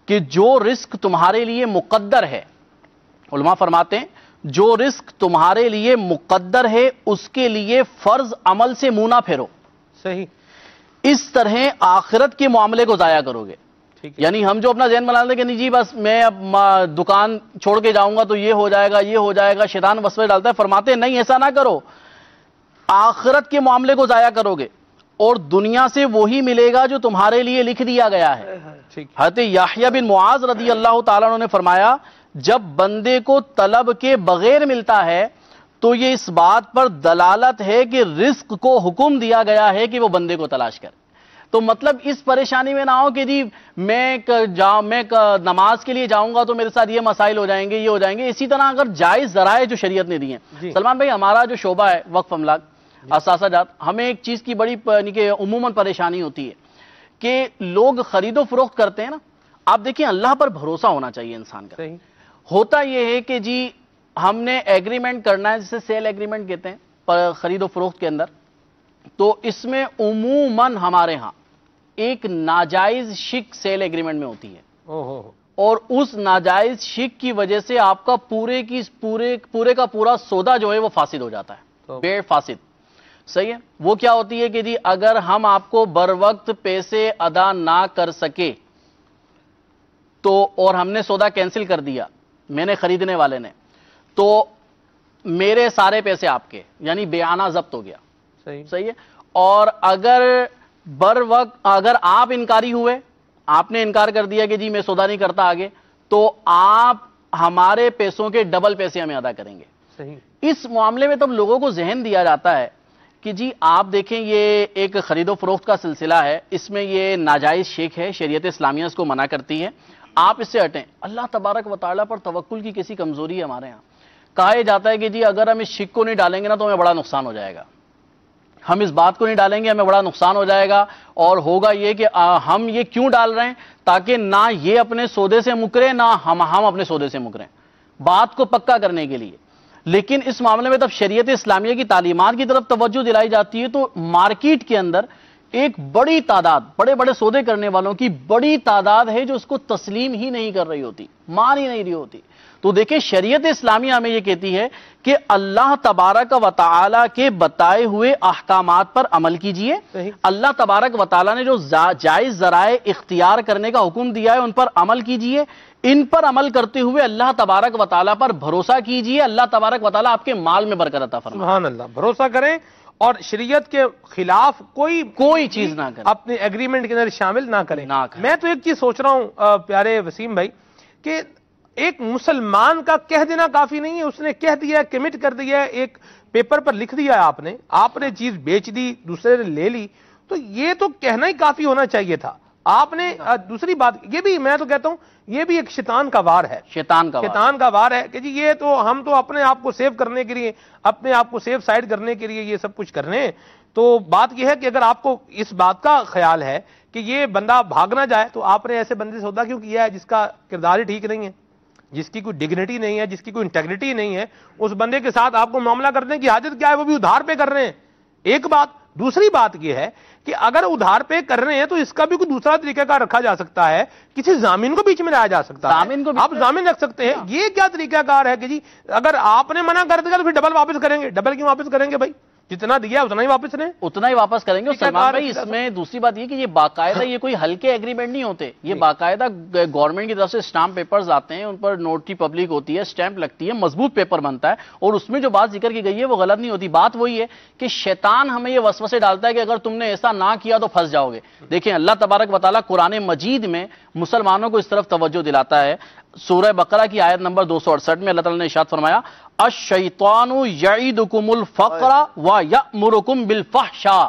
[SPEAKER 5] کہ جو رزق تمہارے لیے مقدر ہے، علماء فرماتے ہیں جو رزق تمہارے لیے مقدر ہے اس کے لیے فرض عمل سے منہ نہ پھیرو۔
[SPEAKER 3] صحیح۔
[SPEAKER 5] اس طرح آخرت کے معاملے کو ضائع کرو گے۔ یعنی ہم جو اپنا ذہن بنا لیں کہ نہیں جی بس میں اب دکان چھوڑ کے جاؤں گا تو یہ ہو جائے گا، یہ ہو جائے گا، شیطان وسوسے ڈالتا ہے۔ فرماتے ہیں نہیں، ایسا نہ کرو، آخرت کے معاملے کو ضائع کرو گے اور دنیا سے وہی ملے گا جو تمہارے لیے لکھ دیا گیا ہے۔ حضرت یحییٰ بن معاذ رضی اللہ تعالیٰ عنہ نے فرمایا جب بندے کو طلب کے بغیر ملتا ہے تو یہ اس بات پر دلالت ہے کہ رزق کو حکم دیا گیا ہے کہ وہ بندے کو تلاش کرے۔ تو مطلب اس پریشانی میں نہ ہو کہ جی میں نماز کے لیے جاؤں گا تو میرے ساتھ یہ مسائل ہو جائیں گے، یہ ہو جائیں گے۔ اسی طرح اگر جائز ذرائع جو شریعت نے دی ہیں، سلمان بھائی ہمارا جو شعبہ ہے وقف املاک اثاثہ جات، ہمیں ایک چیز کی بڑی عموماً پریشانی ہوتی ہے کہ لوگ خرید و فروخت کرتے ہیں نا، آپ دیکھیں اللہ پر بھروسہ ہونا چاہیے انسان کا۔ ہوتا یہ ہے کہ جی ہم نے ایگریمنٹ کرنا ہے، جسے سیل ایگریمنٹ کہتے ہیں خرید و فروخت کے اندر، تو اس میں عموماً ہمارے ہاں ایک ناجائز شک سیل ایگریمنٹ میں ہوتی ہے، اور اس ناجائز شک کی وجہ سے آپ کا پورے کا پورا سودا جو ہے وہ فاسد ہو جاتا ہے، بیع فاسد۔ صحیح ہے۔ وہ کیا ہوتی ہے کہ جی اگر ہم آپ کو بر وقت پیسے ادا نہ کر سکے تو اور ہم نے سودا کینسل کر دیا، میں نے خریدنے والے نے، تو میرے سارے پیسے آپ کے، یعنی بیعانہ ضبط ہو گیا۔ صحیح ہے۔ اور اگر بر وقت اگر آپ انکاری ہوئے، آپ نے انکار کر دیا کہ جی میں سودا نہیں کرتا آگے، تو آپ ہمارے پیسوں کے ڈبل پیسے ہمیں ادا کریں گے۔
[SPEAKER 3] صحیح۔
[SPEAKER 5] اس معاملے میں تب لوگوں کو ذہن دیا جاتا ہے کہ جی آپ دیکھیں یہ ایک خرید و فروخت کا سلسلہ ہے، اس میں یہ ناجائز شیک ہے، شریعت اسلامیہ اس کو منع کرتی ہے، آپ اس سے ہٹیں۔ اللہ تبارک و تعالیٰ پر توکل کی کسی کمزوری ہے ہمارے ہاں، کہا جاتا ہے کہ جی اگر ہم اس شک کو نہیں ڈالیں گے نا تو ہمیں بڑا نقصان ہو جائے گا، ہم اس بات کو نہیں ڈالیں گے ہمیں بڑا نقصان ہو جائے گا، اور ہوگا یہ کہ ہم یہ کیوں ڈال رہے ہیں تاکہ نہ یہ اپنے سودے سے مکرے نہ ہم اپنے سودے سے مکریں، بات کو پکا کرنے کے لیے۔ لیکن اس معاملے میں تب شریعت اسلامیہ کی تعلیمات کی طرف توجہ دلائی جاتی ہے تو مارکیٹ کے اندر ایک بڑی تعداد، بڑے بڑے سودے کرنے والوں کی بڑی تعداد ہے جو اس کو تسلیم ہی نہیں کر رہی ہوتی، مان ہی نہیں رہی ہوتی۔ تو دیکھیں شریعت اسلامیہ ہمیں یہ کہتی ہے کہ اللہ تبارک و تعالیٰ کے بتائے ہوئے احکامات پر عمل کیجئے۔ اللہ تبارک و تعالیٰ نے جو جائز ذرائع اختیار کرنے کا حکم دیا ہے ان پر عمل کیجئے، ان پر عمل کرتے ہوئے اللہ تبارک و تعالیٰ پر بھروسہ کیجئے، اللہ تبارک و تعالیٰ آپ کے مال میں برکت عطا فرمائے۔
[SPEAKER 3] سبحان اللہ، بھروسہ کریں اور شریعت کے خلاف کوئی
[SPEAKER 5] چیز نہ کریں،
[SPEAKER 3] اپنے ایگریمنٹ کے اندر شامل نہ کریں۔ میں تو ایک چیز سوچ رہا ہوں پیارے وسیم بھائی کہ ایک مسلمان کا کہہ دینا کافی نہیں ہے، اس نے کہہ دیا، کمٹ کر دیا، ایک پیپر پر لکھ دیا ہے آپ نے چیز بیچ دی، دوسرے نے لے لی، تو یہ تو کہنا ہی کافی ہونا چاہیے تھا آپ نے۔ دوسری بات یہ بھی میں تو کہتا ہوں یہ بھی ایک شیطان کا وار ہے، شیطان کا وار ہے کہ جی یہ تو ہم تو اپنے آپ کو سیو کرنے کے لیے، اپنے آپ کو سیو سائڈ کرنے کے لیے یہ سب کچھ کر رہے ہیں۔ تو بات یہ ہے کہ اگر آپ کو اس بات کا خیال ہے کہ یہ بندہ بھاگ نہ جائے تو آپ نے ایسے بندے سے سودا کیوں کیا ہے جس کا کردار ہی ٹھیک نہیں ہے، جس کی کوئی ڈگنیٹی نہیں ہے، جس کی کوئی انٹیگریٹی نہیں ہے، اس بندے کے ساتھ آپ کو معاملہ کرنے کی حاجت کیا ہے؟ وہ بھی ادھار پہ کر رہے ہیں، ایک بات۔ دوسری بات یہ ہے کہ اگر ادھار پہ کر رہے ہیں تو اس کا بھی کوئی دوسرا طریقہ کار رکھا جا سکتا ہے، کسی ضامن کو بیچ میں لایا جا سکتا ہے، آپ ضامن رکھ سکتے ہیں۔ یہ کیا طریقہ کار ہے کہ جی اگر آپ نے منع کر دیا تو پھر ڈبل واپس کریں گے؟ ڈبل کیوں واپس کریں گے بھائی؟ جتنا دیا اتنا ہی واپس لیں، اتنا ہی واپس کریں گے۔
[SPEAKER 5] سلمان بھائی اس میں دوسری بات یہ کہ یہ باقاعدہ یہ کوئی ہلکے ایگریمنٹ نہیں ہوتے، یہ باقاعدہ گورنمنٹ کی طرف سے اسٹامپ پیپرز آتے ہیں، ان پر نوٹری پبلک ہوتی ہے، اسٹامپ لگتی ہے، مضبوط پیپر بنتا ہے، اور اس میں جو بات ذکر کی گئی ہے وہ غلط نہیں ہوتی۔ بات وہی ہے کہ شیطان ہمیں یہ وسوسے ڈالتا ہے کہ اگر تم نے ایسا نہ کیا تو پھنس جاؤ گے۔ دیکھیں اللہ تبارک و تعالیٰ قرآن مجید میں مسلمانوں کو اس طرف توجہ دلاتا ہے۔ سورہ بقرہ کی آیت نمبر 268 میں اللہ تعالیٰ نے ارشاد فرمایا الشیطان یعیدکم الفقر ویأمرکم بالفحشاء،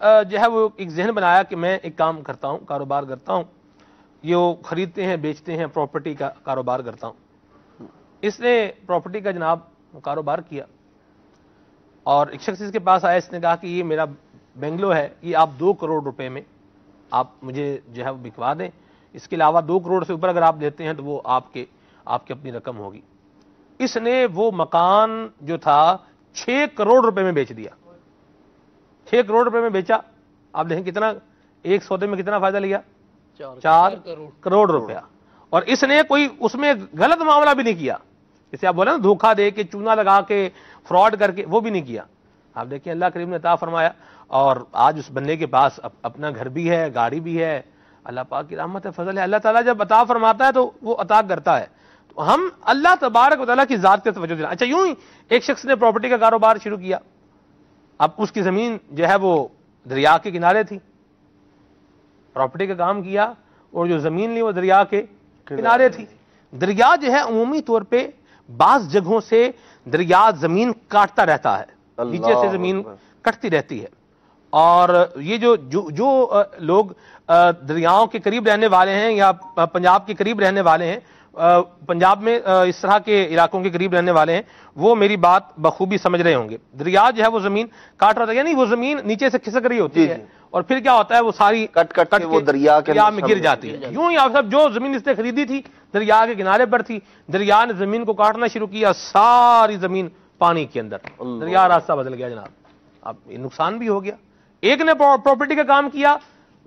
[SPEAKER 3] جو ہے وہ ایک ذہن بنایا کہ میں ایک کام کرتا ہوں، کاروبار کرتا ہوں، یہ وہ خریدتے ہیں بیچتے ہیں، پراپرٹی کا کاروبار کرتا ہوں۔ اس نے پراپرٹی کا جناب کاروبار کیا اور ایک شخص اس کے پاس آیا، اس نے کہا کہ یہ میرا بنگلو ہے، یہ آپ 2 کروڑ روپے میں آپ مجھے جو ہے وہ بکوا دیں، اس کے علاوہ 2 کروڑ سے اوپر اگر آپ دیتے ہیں تو وہ آپ کی اپنی رقم ہوگی۔ اس نے وہ مکان جو تھا 6 کروڑ روپے میں بیچ دیا، 6 کروڑ روپے میں بیچا۔ آپ دیکھیں کتنا ایک سودے میں کتنا فائدہ لیا، 4 کروڑ روپیہ۔ اور اس نے کوئی اس میں غلط معاملہ بھی نہیں کیا، جسے آپ بولے نا دھوکہ دے کے، چونا لگا کے، فراڈ کر کے، وہ بھی نہیں کیا۔ آپ دیکھیں اللہ کریم نے عطا فرمایا، اور آج اس بندے کے پاس اپنا گھر بھی ہے، گاڑی بھی ہے۔ اللہ پاک کی رحمت ہے، فضل ہے۔ اللہ تعالیٰ جب عطا فرماتا ہے تو وہ عطا کرتا ہے، تو ہم اللہ تبارک و تعالیٰ کی ذات کے توجہ دینا۔ اچھا، یوں ہی ایک شخص نے پراپرٹی کا کاروبار شروع کیا۔ اب اس کی زمین جو ہے وہ دریا کے کنارے تھی، پراپرٹی کا کام کیا اور جو زمین لی وہ دریا کے کنارے تھی۔ دریا جو ہے عمومی طور پہ بعض جگہوں سے دریا زمین کاٹتا رہتا ہے، نیچے سے زمین کٹتی رہتی ہے، اور یہ جو لوگ دریاؤں کے قریب رہنے والے ہیں یا پنجاب کے قریب رہنے والے ہیں، پنجاب میں اس طرح کے علاقوں کے قریب رہنے والے ہیں، وہ میری بات بخوبی سمجھ رہے ہوں گے۔ دریا جو ہے وہ زمین کاٹ رہا تھا، یعنی وہ زمین نیچے سے کھسک رہی ہوتی ہے، اور پھر کیا ہوتا ہے وہ ساری کٹ کے وہ دریا میں گر جاتی ہے۔ یوں ہی آپ سب جو زمین اس نے خریدی تھی دریا کے کنارے پر تھی، دریا نے زمین کو کاٹنا شروع کیا، ساری زمین پانی کے اندر، دریا راستہ بدل گیا جناب۔ اب یہ نقصان بھی ہو گیا، ایک نے پراپرٹی کا کام کیا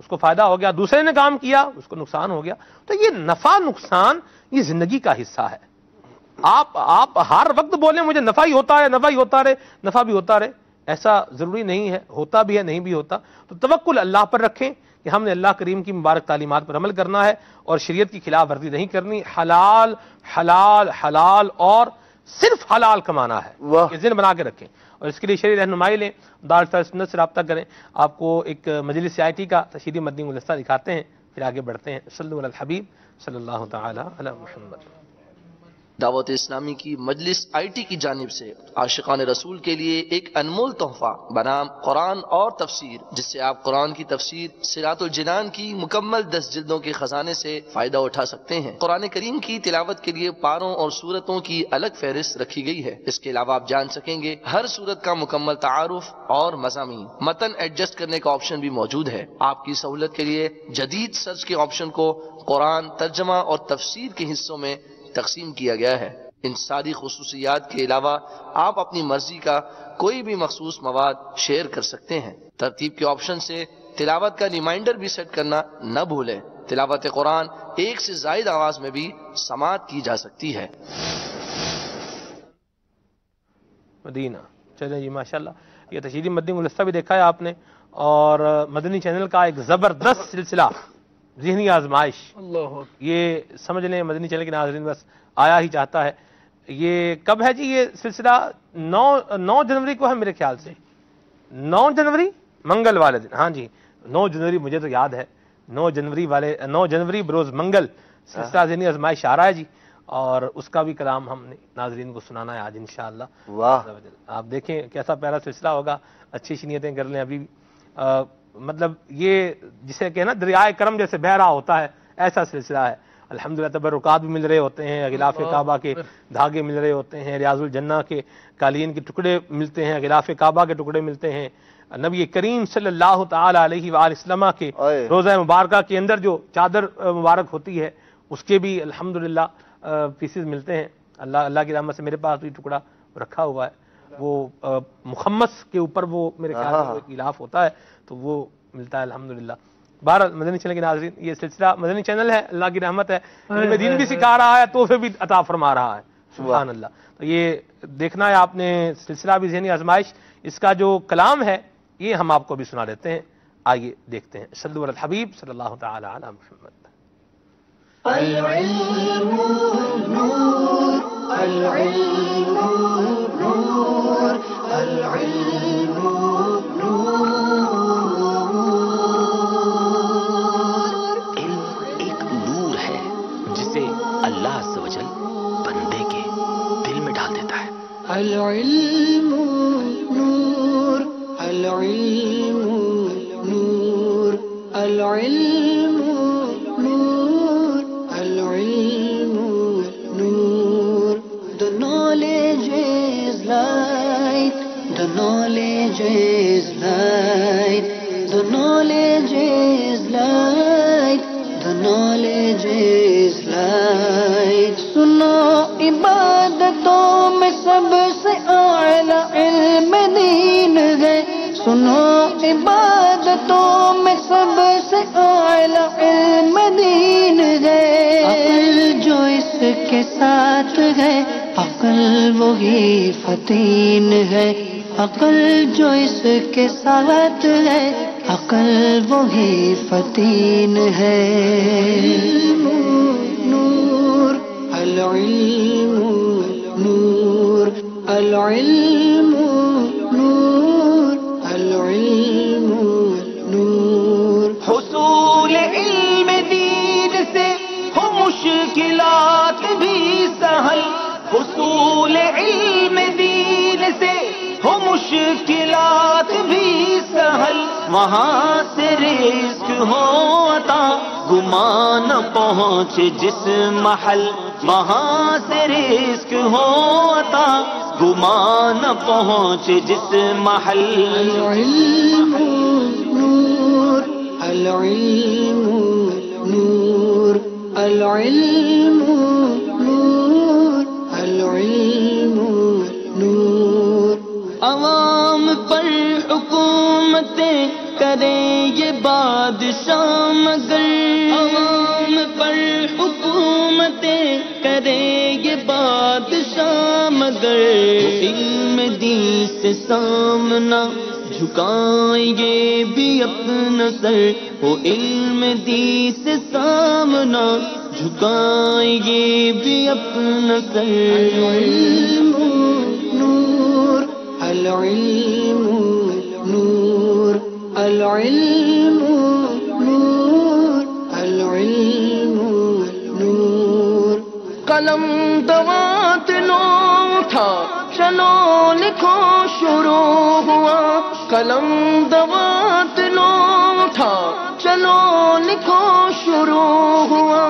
[SPEAKER 3] اس کو فائدہ ہو گیا، دوسرے نے کام کیا اس کو نقصان ہو گیا۔ تو یہ نفع نقصان یہ زندگی کا حصہ ہے۔ آپ ہر وقت بولیں مجھے نفع ہی ہوتا ہے، نفع ہی ہوتا رہے، نفع بھی ہوتا رہے، ایسا ضروری نہیں ہے، ہوتا بھی ہے نہیں بھی ہوتا۔ تو توکل اللہ پر رکھیں کہ ہم نے اللہ کریم کی مبارک تعلیمات پر عمل کرنا ہے اور شریعت کی خلاف ورزی نہیں کرنی، حلال حلال حلال اور صرف حلال کمانا ہے، یہ ذہن بنا کے رکھیں، اور اس کے لیے شرعی رہنمائی لیں، دار سنت سے رابطہ کریں۔ آپ کو ایک مجلس آئی کا تشہیری مدنی گلدستہ دکھاتے ہیں، پھر آگے بڑھتے ہیں۔ صلو علی الحبیب صلی اللہ تعالی علی محمد۔
[SPEAKER 6] دعوت اسلامی کی مجلس آئی ٹی کی جانب سے عاشقان رسول کے لیے ایک انمول تحفہ بنام قرآن اور تفسیر، جس سے آپ قرآن کی تفسیر صراط الجنان کی مکمل 10 جلدوں کے خزانے سے فائدہ اٹھا سکتے ہیں۔ قرآن کریم کی تلاوت کے لیے پاروں اور سورتوں کی الگ فہرست رکھی گئی ہے۔ اس کے علاوہ آپ جان سکیں گے ہر سورت کا مکمل تعارف اور مضامین، متن ایڈجسٹ کرنے کا آپشن بھی موجود ہے۔ آپ کی سہولت کے لیے جدید سرچ کے آپشن کو قرآن ترجمہ اور تفسیر کے حصوں میں تقسیم کیا گیا ہے۔ ان ساری خصوصیات کے علاوہ آپ اپنی مرضی کا کوئی بھی مخصوص مواد شیئر کر سکتے ہیں۔ ترتیب کے آپشن سے تلاوت کا ریمائنڈر بھی سیٹ کرنا نہ بھولیں۔ تلاوت قرآن ایک سے زائد آواز میں بھی سماعت کی جا سکتی ہے۔
[SPEAKER 3] مدینہ چلیں جی، ماشاءاللہ یہ تشہیری مدنی گلدستہ بھی دیکھا ہے آپ نے، اور مدنی چینل کا ایک زبردست سلسلہ ذہنی آزمائش، یہ سمجھ لیں مدنی چینل کے ناظرین بس آیا ہی چاہتا ہے۔ یہ کب ہے جی یہ سلسلہ؟ 9 جنوری کو ہے میرے خیال سے، 9 جنوری منگل والے دن، ہاں جی 9 جنوری مجھے تو یاد ہے، 9 جنوری بروز منگل سلسلہ ذہنی آزمائش آ رہا ہے جی، اور اس کا بھی کلام ہم نے ناظرین کو سنانا ہے آج انشاءاللہ۔
[SPEAKER 2] واہ،
[SPEAKER 3] آپ دیکھیں کیسا پیارا سلسلہ ہوگا، اچھی نیتیں کر لیں ابھی بھی۔ مطلب یہ جسے کہ نا دریائے کرم جیسے بہ رہا ہوتا ہے ایسا سلسلہ ہے۔ الحمدللہ تبرکات بھی مل رہے ہوتے ہیں، غلاف کعبہ کے دھاگے مل رہے ہوتے ہیں، ریاض الجنہ کے قالین کے ٹکڑے ملتے ہیں، غلاف کعبہ کے ٹکڑے ملتے ہیں، نبی کریم صلی اللہ تعالی علیہ وآلہ وسلم کے روضہ مبارکہ کے اندر جو چادر مبارک ہوتی ہے اس کے بھی الحمدللہ پیسز ملتے ہیں۔ اللہ کی رحمت سے میرے پاس بھی ٹکڑا رکھا ہوا ہے، وہ مخمس کے اوپر وہ میرے خیال سے غلاف ہوتا ہے تو وہ ملتا ہے الحمدللہ۔ بہرحال مدنی چینل کے ناظرین یہ سلسلہ مدنی چینل ہے، اللہ کی رحمت ہے، علم دین بھی سکھا رہا ہے، تحفے بھی عطا فرما رہا ہے، سبحان اللہ۔ تو یہ دیکھنا ہے آپ نے سلسلہ بھی ذہنی آزمائش، اس کا جو کلام ہے یہ ہم آپ کو بھی سنا دیتے ہیں، آئیے دیکھتے ہیں۔ صلو علی الحبیب صلی اللہ تعالی علی محمد۔
[SPEAKER 7] العلم نور، العلم نور، العلم نور۔
[SPEAKER 8] علم ایک نور ہے جسے اللہ عز و جل بندے کے دل میں ڈال دیتا ہے۔
[SPEAKER 7] العلم نور، العلم العلم نور العلم نور The knowledge is light The knowledge is light The knowledge is light The knowledge is light سنو عبادتوں میں سب سے اعلیٰ علم دین ہے سنو عبادتوں میں سب سے اعلیٰ علم دین ہے عقل جو اس کے ساتھ ہے عقل وہی فتین ہے عقل جو اس کے ساتھ ہے عقل وہی فتین ہے نور العلم نور العلم نور العلم نور حصول علم دین سے ہو مشکلات بھی سہل حصول علم دین سے ہو مشکلات بھی سہل وہاں سے رزق ہو عطا گمان نہ پہنچ جس محل وہاں سے رزق ہو عطا گمان نہ پہنچ جس محل العلم نور العلم نور العلم نور العلم نور عوام پر حکومتیں کریں یہ بادشاہ مگر عوام پر حکومتیں کریں یہ بادشاہ مگر علم دین سے سامنا جھکائیں گے بھی اپنا سر وہ علم دین سے سامنا جھکائیں گے بھی اپنا سر العلم نور العلم نور العلم نور العلم نور قلم دوات لو اٹھا چلو لکھو شروع ہوا قلم دوات لو اٹھا چلو لکھو شروع ہوا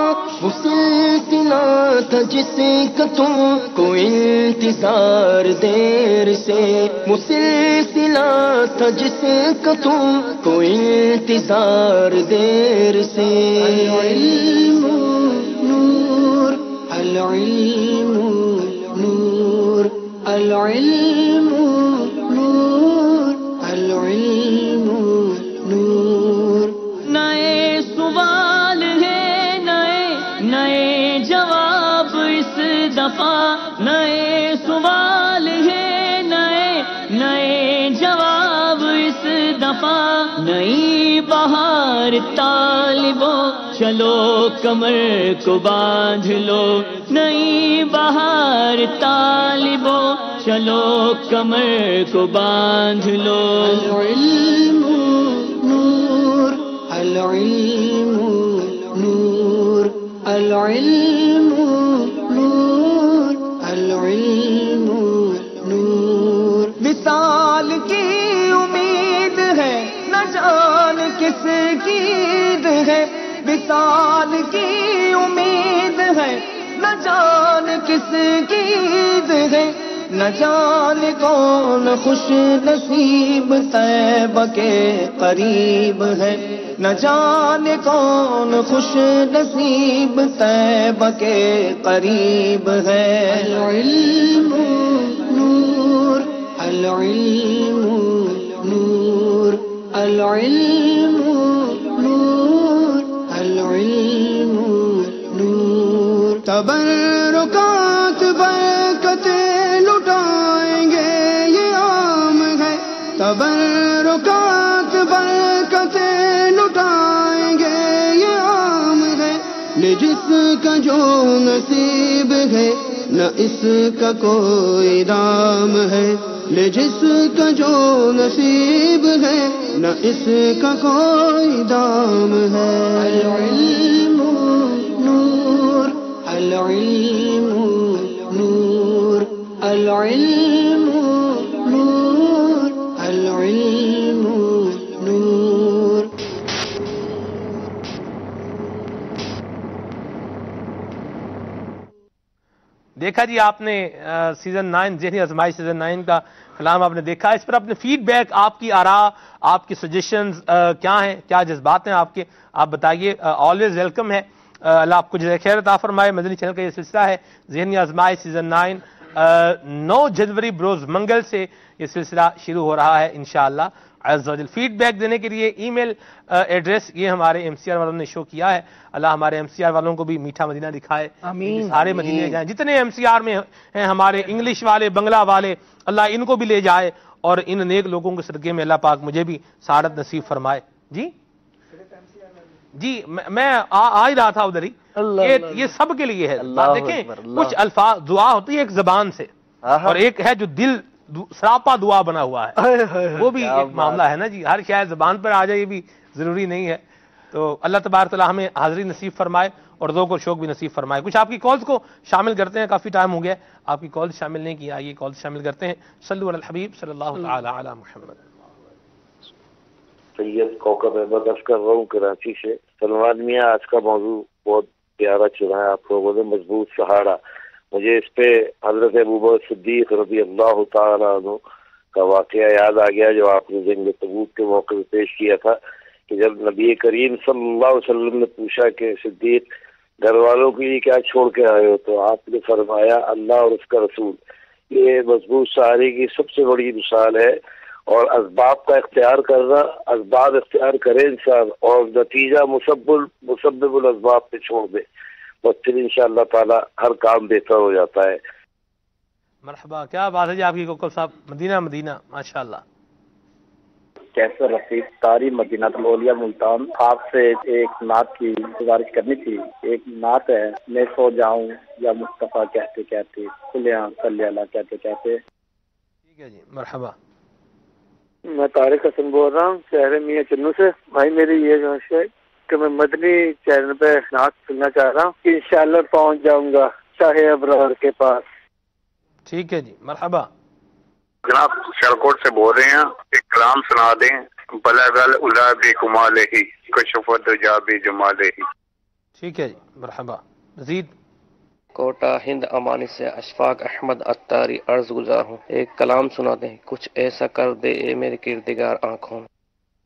[SPEAKER 7] وہ سلسلہ تھا جس کا تم کو انتظار دیر سے وہ سلسلہ تھا جس کا تم کو انتظار دیر سے العلم نور العلم نور العلم نور العلم نور نئے سوال ہے نئے جواب اس دفعہ نئے سوال ہے نئے جواب اس دفعہ نئی بہار طالبو چلو کمر کو باندھ لو نئی بہار طالبو چلو کمر کو باندھ لو العلم نور العلم نور العلم نور العلم نور وصال کی امید ہے نہ جان کس کی عید ہے وصال کی امید ہے نہ جان کس کی عید ہے نہ جانے کون خوش نصیب طیبہ کے قریب ہے نہ جانے کون خوش نصیب طیبہ کے قریب ہے العلم نور العلم نور العلم نور العلم نور تبرکات برکتیں لٹائیں گے یہ عام ہے تبرکات برکتیں لٹائیں گے یہ عام ہے جس کا جو نصیب ہے نہ اس کا کوئی دام ہے جس کا جو نصیب ہے نہ اس کا کوئی دام ہے العلم نور العلم نور العلم نور العلم نور
[SPEAKER 3] دیکھا جی آپ نے سیزن 9 ذہنی آزمائش سیزن 9 کا کلام آپ نے دیکھا، اس پر اپنے فیڈ بیک، آپ کی آراء، آپ کی سجیشنز کیا ہیں، کیا جذبات ہیں آپ کے، آپ بتائیے. آلویز ویلکم ہے. اللہ آپ کو جزائے خیر عطا فرمائے. مدنی چینل کا یہ سلسلہ ہے ذہنی آزمائش سیزن 9. 9 جنوری بروز منگل سے یہ سلسلہ شروع ہو رہا ہے انشاءاللہ عز و جل. فیڈ بیک دینے کے لیے ای میل ایڈریس یہ ہمارے ایم سی آر والوں نے شو کیا ہے. اللہ ہمارے ایم سی آر والوں کو بھی میٹھا مدینہ دکھائے، آمین. سارے مدینے جائیں، جتنے ایم سی آر میں ہیں ہمارے انگلش والے، بنگلہ والے، اللہ ان کو بھی لے جائے اور ان نیک لوگوں کے صدقے میں اللہ پاک مجھے بھی سعادت نصیب فرمائے. جی میں آ ہی رہا تھا ادھر ہی. یہ سب کے لیے ہے. دیکھیں کچھ الفاظ دعا ہوتی ہے ایک زبان سے، اور ایک ہے جو دل سراپا دعا بنا ہوا ہے، وہ بھی ایک معاملہ ہے نا جی. ہر شاید زبان پر آ جائے یہ بھی ضروری نہیں ہے. تو اللہ تبارک تعالیٰ ہمیں حاضری نصیب فرمائے اور ذوق اور شوق بھی نصیب فرمائے. کچھ آپ کی کالز کو شامل کرتے ہیں، کافی ٹائم ہو گیا آپ کی کالز شامل نہیں کی، آئیے کالز شامل کرتے ہیں. صلو علی الحبیب صلی اللہ تعالی علی محمد.
[SPEAKER 9] سید کوکب احمد عرض کر رہا ہوں کراچی سے. سلمان میاں آج کا موضوع بہت پیارا چنا ہے آپ لوگوں نے، مضبوط سہارا. مجھے اس پہ حضرت ابوبکر صدیق رضی اللہ تعالیٰ عنہ کا واقعہ یاد آ گیا جو آپ نے جنگ تبوک کے موقع پہ پیش کیا تھا، کہ جب نبی کریم صلی اللہ علیہ وسلم نے پوچھا کہ صدیق گھر والوں کے لیے کیا چھوڑ کے آئے ہو، تو آپ نے فرمایا اللہ اور اس کا رسول. یہ مضبوط سہارے کی سب سے بڑی مثال ہے. اور اسباب کا اختیار کرنا، اسباب اختیار کرے انسان اور نتیجہ مسبب الاسباب پہ چھوڑ دے، بس پھر انشاءاللہ تعالی ہر کام بہتر ہو جاتا ہے.
[SPEAKER 3] مرحبا، کیا بات ہے جی آپ کی کوکب صاحب. مدینہ مدینہ ماشاءاللہ.
[SPEAKER 10] کیسر رفیق قاری مدینہ الاولیاء ملتان. آپ سے ایک نعت کی گزارش کرنی تھی. ایک نعت ہے، میں سو جاؤں یا مصطفیٰ کہتے کہتے، کلیاں صلی اللہ کہتے کہتے.
[SPEAKER 3] ٹھیک ہے جی، مرحبا.
[SPEAKER 11] میں طارق حسن بول رہا ہوں شہر میاں چنو سے. بھائی میری یہ کوشش ہے کہ میں مدنی چینل پہ نعت سننا چاہ رہا ہوں، انشاءاللہ پہنچ جاؤں گا شاہ ابرار کے پاس.
[SPEAKER 3] ٹھیک ہے جی، مرحبا.
[SPEAKER 12] جناب شرکوٹ سے بول رہے ہیں، ایک کلام سنا دیں. بلغ العلا بکمالہ کشف الدجا بجمالہ.
[SPEAKER 3] ٹھیک ہے جی، مرحبا. مزید.
[SPEAKER 13] کوٹا ہند امانی سے اشفاق احمد اتاری عرض گزار ہوں، ایک کلام سنا دیں. کچھ ایسا کر دے اے میرے کردگار آنکھوں.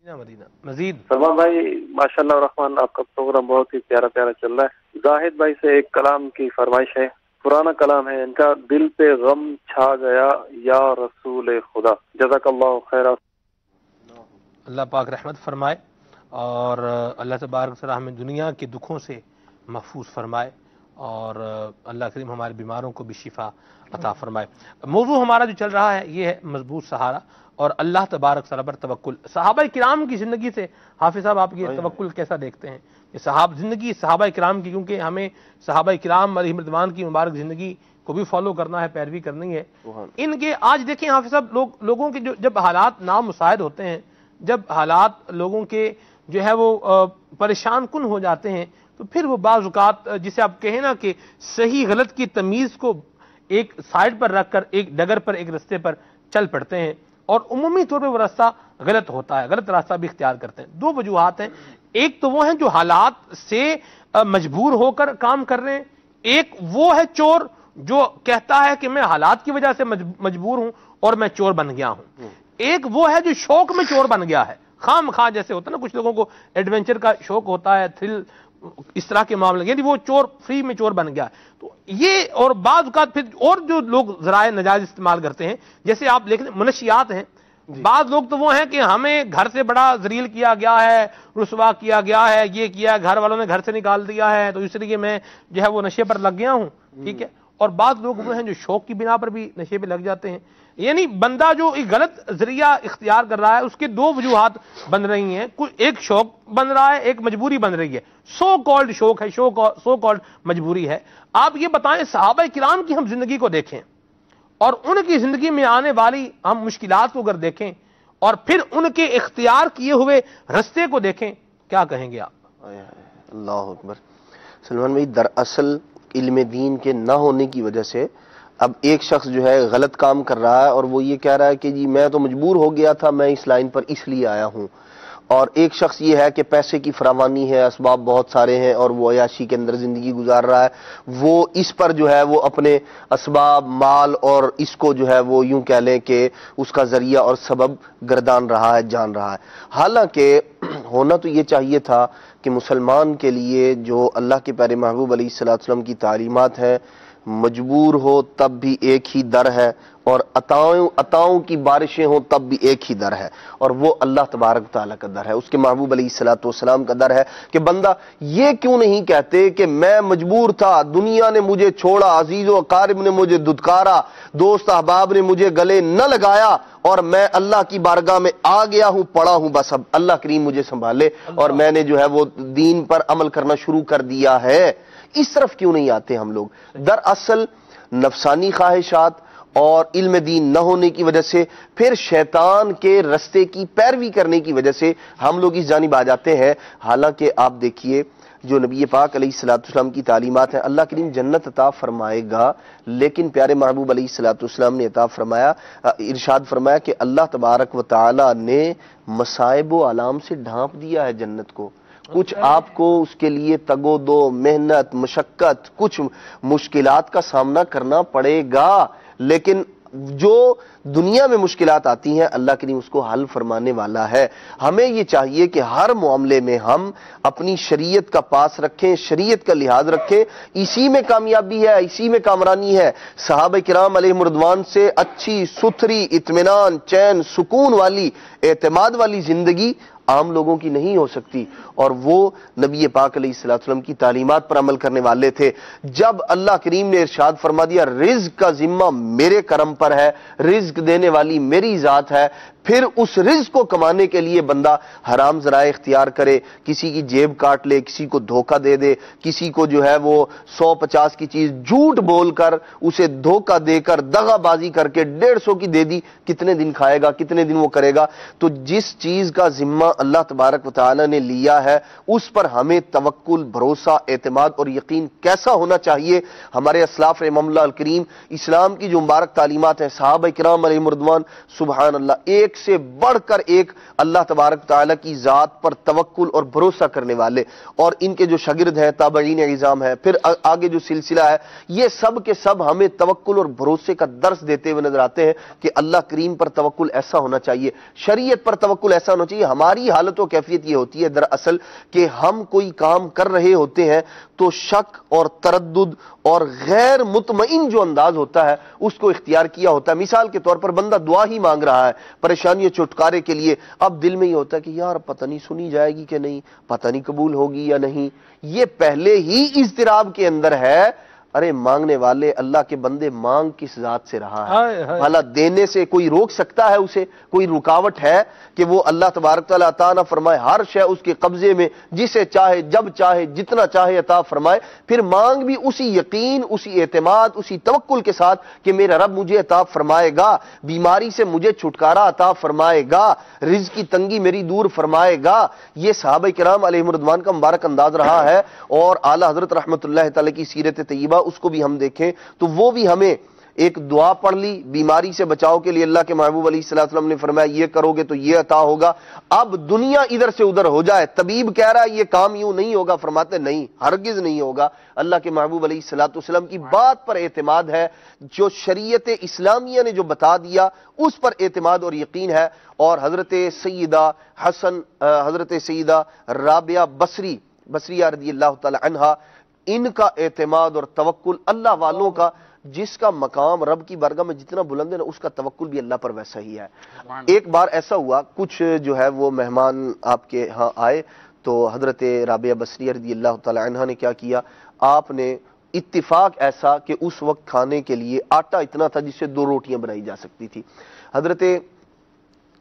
[SPEAKER 3] مدینہ. مزید.
[SPEAKER 11] سلمان بھائی ماشاءاللہ الرحمن، آپ کا پروگرام بہت ہی پیارا پیارا چل رہا ہے. زاہد بھائی سے ایک کلام کی فرمائش ہے، پرانا کلام ہے ان کا. دل پہ غم چھا گیا یا رسول خدا. جزاک اللہ خیر.
[SPEAKER 3] اللہ پاک رحمت فرمائے اور اللہ تبارک تعالیٰ ہمیں دنیا کے دکھوں سے محفوظ فرمائے اور اللہ کریم ہمارے بیماروں کو بھی شفا عطا فرمائے. موضوع ہمارا جو چل رہا ہے یہ ہے مضبوط سہارا اور اللہ تبارک تعالیٰ پر توکل. صحابہ کرام کی زندگی سے حافظ صاحب آپ یہ توکل کیسا دیکھتے ہیں؟ زندگی صحابہ کرام کی، کیونکہ ہمیں صحابہ کرام علیہم رضوان کی مبارک زندگی کو بھی فالو کرنا ہے، پیروی کرنی ہے. ان کے آج دیکھیں حافظ صاحب، لوگوں کے جب حالات نامساعد ہوتے ہیں، جب حالات لوگوں کے جو ہے وہ پریشان کن ہو جاتے ہیں، تو پھر وہ بعض اوقات جسے آپ کہیں نا کہ صحیح غلط کی تمیز کو ایک سائڈ پر رکھ کر ایک ڈگر پر، ایک رستے پر چل پڑتے ہیں اور عمومی طور پہ وہ راستہ غلط ہوتا ہے، غلط راستہ بھی اختیار کرتے ہیں. دو وجوہات ہیں. ایک تو وہ ہیں جو حالات سے مجبور ہو کر کام کر رہے ہیں، ایک وہ ہے چور جو کہتا ہے کہ میں حالات کی وجہ سے مجبور ہوں اور میں چور بن گیا ہوں. ایک وہ ہے جو شوق میں چور بن گیا ہے، خام خواہ جیسے ہوتا ہے نا، کچھ لوگوں کو ایڈونچر کا شوق ہوتا ہے، تھرل، اس طرح کے معاملے، یعنی وہ چور فری میں چور بن گیا. تو یہ اور بعض اوقات پھر اور جو لوگ ذرائع نجائز استعمال کرتے ہیں، جیسے آپ دیکھیں منشیات ہیں. بعض لوگ تو وہ ہیں کہ ہمیں گھر سے بڑا ذلیل کیا گیا ہے، رسوا کیا گیا ہے، یہ کیا، گھر والوں نے گھر سے نکال دیا ہے، تو اس لیے میں جو ہے وہ نشے پر لگ گیا ہوں. ٹھیک ہے. اور بعض لوگ وہ ہیں جو شوق کی بنا پر بھی نشے پہ لگ جاتے ہیں. یعنی بندہ جو ایک غلط ذریعہ اختیار کر رہا ہے، اس کے دو وجوہات بن رہی ہیں. ایک شوق بن رہا ہے، ایک مجبوری بن رہی ہے. سو کالڈ شوق ہے، سو کالڈ مجبوری ہے. آپ یہ بتائیں، صحابہ کرام کی ہم زندگی کو دیکھیں اور ان کی زندگی میں آنے والی ہم مشکلات کو اگر دیکھیں اور پھر ان کے اختیار کیے ہوئے رستے کو دیکھیں، کیا کہیں گے آپ؟
[SPEAKER 2] اللہ اکبر. سلمان بھائی، دراصل علم دین کے نہ ہونے کی وجہ سے اب ایک شخص جو ہے غلط کام کر رہا ہے اور وہ یہ کہہ رہا ہے کہ جی میں تو مجبور ہو گیا تھا، میں اس لائن پر اس لیے آیا ہوں. اور ایک شخص یہ ہے کہ پیسے کی فراوانی ہے، اسباب بہت سارے ہیں اور وہ عیاشی کے اندر زندگی گزار رہا ہے، وہ اس پر جو ہے وہ اپنے اسباب مال اور اس کو جو ہے وہ یوں کہہ لیں کہ اس کا ذریعہ اور سبب گردان رہا ہے، جان رہا ہے۔ حالانکہ ہونا تو یہ چاہیے تھا کہ مسلمان کے لیے جو اللہ کے پیارے محبوب علیہ الصلوۃ والسلام کی تعلیمات ہیں، مجبور ہو تب بھی ایک ہی در ہے، اور عطاؤں کی بارشیں ہوں تب بھی ایک ہی در ہے، اور وہ اللہ تبارک تعالیٰ کا در ہے، اس کے محبوب علیہ الصلوۃ والسلام کا در ہے کہ بندہ یہ کیوں نہیں کہتے کہ میں مجبور تھا، دنیا نے مجھے چھوڑا، عزیز و اقارب نے مجھے دھتکارا، دوست احباب نے مجھے گلے نہ لگایا، اور میں اللہ کی بارگاہ میں آ گیا ہوں، پڑا ہوں، بس اب اللہ کریم مجھے سنبھالے اور میں نے جو ہے وہ دین پر عمل کرنا شروع کر دیا ہے۔ اس طرف کیوں نہیں آتے ہم لوگ؟ دراصل نفسانی خواہشات اور علم دین نہ ہونے کی وجہ سے، پھر شیطان کے رستے کی پیروی کرنے کی وجہ سے ہم لوگ اس جانب آ جاتے ہیں۔ حالانکہ آپ دیکھیے جو نبی پاک علیہ الصلوۃ والسلام کی تعلیمات ہیں، اللہ کریم جنت عطا فرمائے گا، لیکن پیارے محبوب علیہ الصلوۃ والسلام نے عطا فرمایا، ارشاد فرمایا کہ اللہ تبارک و تعالی نے مصائب و آلام سے ڈھانپ دیا ہے جنت کو۔ کچھ آپ کو اس کے لیے تگ و دو، محنت، مشقت، کچھ مشکلات کا سامنا کرنا پڑے گا، لیکن جو دنیا میں مشکلات آتی ہیں اللہ کریم اس کو حل فرمانے والا ہے۔ ہمیں یہ چاہیے کہ ہر معاملے میں ہم اپنی شریعت کا پاس رکھیں، شریعت کا لحاظ رکھیں، اسی میں کامیابی ہے، اسی میں کامرانی ہے۔ صحابہ کرام علیہم رضوان سے اچھی ستھری، اطمینان، چین، سکون والی، اعتماد والی زندگی عام لوگوں کی نہیں ہو سکتی، اور وہ نبی پاک علیہ الصلوۃ والسلام کی تعلیمات پر عمل کرنے والے تھے۔ جب اللہ کریم نے ارشاد فرما دیا رزق کا ذمہ میرے کرم پر ہے، رزق دینے والی میری ذات ہے، پھر اس رزق کو کمانے کے لیے بندہ حرام ذرائع اختیار کرے، کسی کی جیب کاٹ لے، کسی کو دھوکہ دے دے، کسی کو جو ہے وہ 150 کی چیز جھوٹ بول کر اسے دھوکہ دے کر دغا بازی کر کے 150 کی دے دی، کتنے دن کھائے گا، کتنے دن وہ کرے گا؟ تو جس چیز کا ذمہ اللہ تبارک و تعالی نے لیا ہے اس پر ہمیں توکل، بھروسہ، اعتماد اور یقین کیسا ہونا چاہیے؟ ہمارے اسلاف رحمہ اللہ الکریم اسلام کی جو مبارک تعلیمات ہیں، صحابہ کرام علیہم رضوان سبحان اللہ ایک سے بڑھ کر ایک اللہ تبارک تعالی کی ذات پر توکل اور بھروسہ کرنے والے، اور ان کے جو شاگرد ہیں، تابعین اعظام ہیں، پھر آگے جو سلسلہ ہے، یہ سب کے سب ہمیں توکل اور بھروسے کا درس دیتے ہوئے نظر آتے ہیں کہ اللہ کریم پر توکل ایسا ہونا چاہیے، شریعت پر توکل ایسا ہونا چاہیے۔ ہماری حالت و کیفیت یہ ہوتی ہے دراصل کہ ہم کوئی کام کر رہے ہوتے ہیں تو شک اور تردد اور غیر مطمئن جو انداز ہوتا ہے اس کو اختیار کیا ہوتا ہے۔ مثال کے طور پر بندہ دعا ہی مانگ رہا ہے پریشانیوں چھٹکارے کے لیے، اب دل میں یہ ہوتا ہے کہ یار پتہ نہیں سنی جائے گی کہ نہیں، پتہ نہیں قبول ہوگی یا نہیں، یہ پہلے ہی اضطراب کے اندر ہے۔ ارے مانگنے والے اللہ کے بندے مانگ کس ذات سے رہا ہے؟ بھلا دینے سے کوئی روک سکتا ہے اسے؟ کوئی رکاوٹ ہے کہ وہ اللہ تبارک تعالیٰ عطا نہ فرمائے؟ ہر شے اس کے قبضے میں، جسے چاہے جب چاہے جتنا چاہے عطا فرمائے۔ پھر مانگ بھی اسی یقین، اسی اعتماد، اسی توکل کے ساتھ کہ میرا رب مجھے عطا فرمائے گا، بیماری سے مجھے چھٹکارا عطا فرمائے گا، رزق کی تنگی میری دور فرمائے گا۔ یہ صحابہ کرام علیہم رضوان کا مبارک انداز رہا ہے، اور اعلی حضرت رحمۃ اللہ تعالی کی سیرت طیبہ اس کو بھی ہم دیکھیں تو وہ بھی ہمیں ایک دعا پڑھ لی بیماری سے بچاؤ کے لیے، اللہ کے محبوب علیہ الصلوۃ والسلام نے فرمایا یہ کرو گے تو یہ عطا ہوگا۔ اب دنیا ادھر سے ادھر ہو جائے، طبیب کہہ رہا ہے یہ کام یوں نہیں ہوگا، فرماتے نہیں، ہرگز نہیں ہوگا۔ اللہ کے محبوب علیہ الصلوۃ والسلام کی بات پر اعتماد ہے، جو شریعت اسلامیہ نے جو بتا دیا اس پر اعتماد اور یقین ہے۔ اور حضرت سیدہ رابعہ بصریہ رضی اللہ تعالی عنہا، ان کا اعتماد اور توکل اللہ والوں کا، جس کا مقام رب کی بارگاہ میں جتنا بلند ہے نا اس کا توکل بھی اللہ پر ویسا ہی ہے۔ ایک بار ایسا ہوا، کچھ جو ہے وہ مہمان آپ کے ہاں آئے تو حضرت رابعہ بصریہ رضی اللہ تعالی عنہا نے کیا کیا، آپ نے اتفاق ایسا کہ اس وقت کھانے کے لیے آٹا اتنا تھا جس سے 2 روٹیاں بنائی جا سکتی تھی۔ حضرت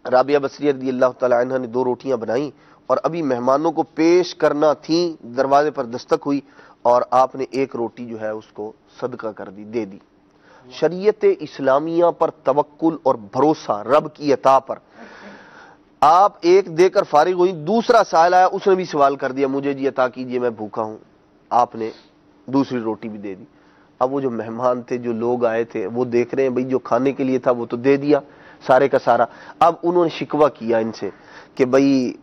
[SPEAKER 2] رابعہ بصریہ رضی اللہ تعالی عنہا نے 2 روٹیاں بنائیں اور ابھی مہمانوں کو پیش کرنا تھیں، دروازے پر دستک ہوئی اور آپ نے 1 روٹی جو ہے اس کو صدقہ کر دی، دے دی۔ شریعت اسلامیہ پر توکل اور بھروسہ، رب کی عطا پر۔ آپ ایک دے کر فارغ ہوئی، دوسرا سائل آیا، اس نے بھی سوال کر دیا مجھے جی عطا کیجئے میں بھوکا ہوں، آپ نے دوسری روٹی بھی دے دی۔ اب وہ جو مہمان تھے، جو لوگ آئے تھے، وہ دیکھ رہے ہیں بھئی جو کھانے کے لیے تھا وہ تو دے دیا سارے کا سارا۔ اب انہوں نے شکوہ کیا ان سے کہ بھئی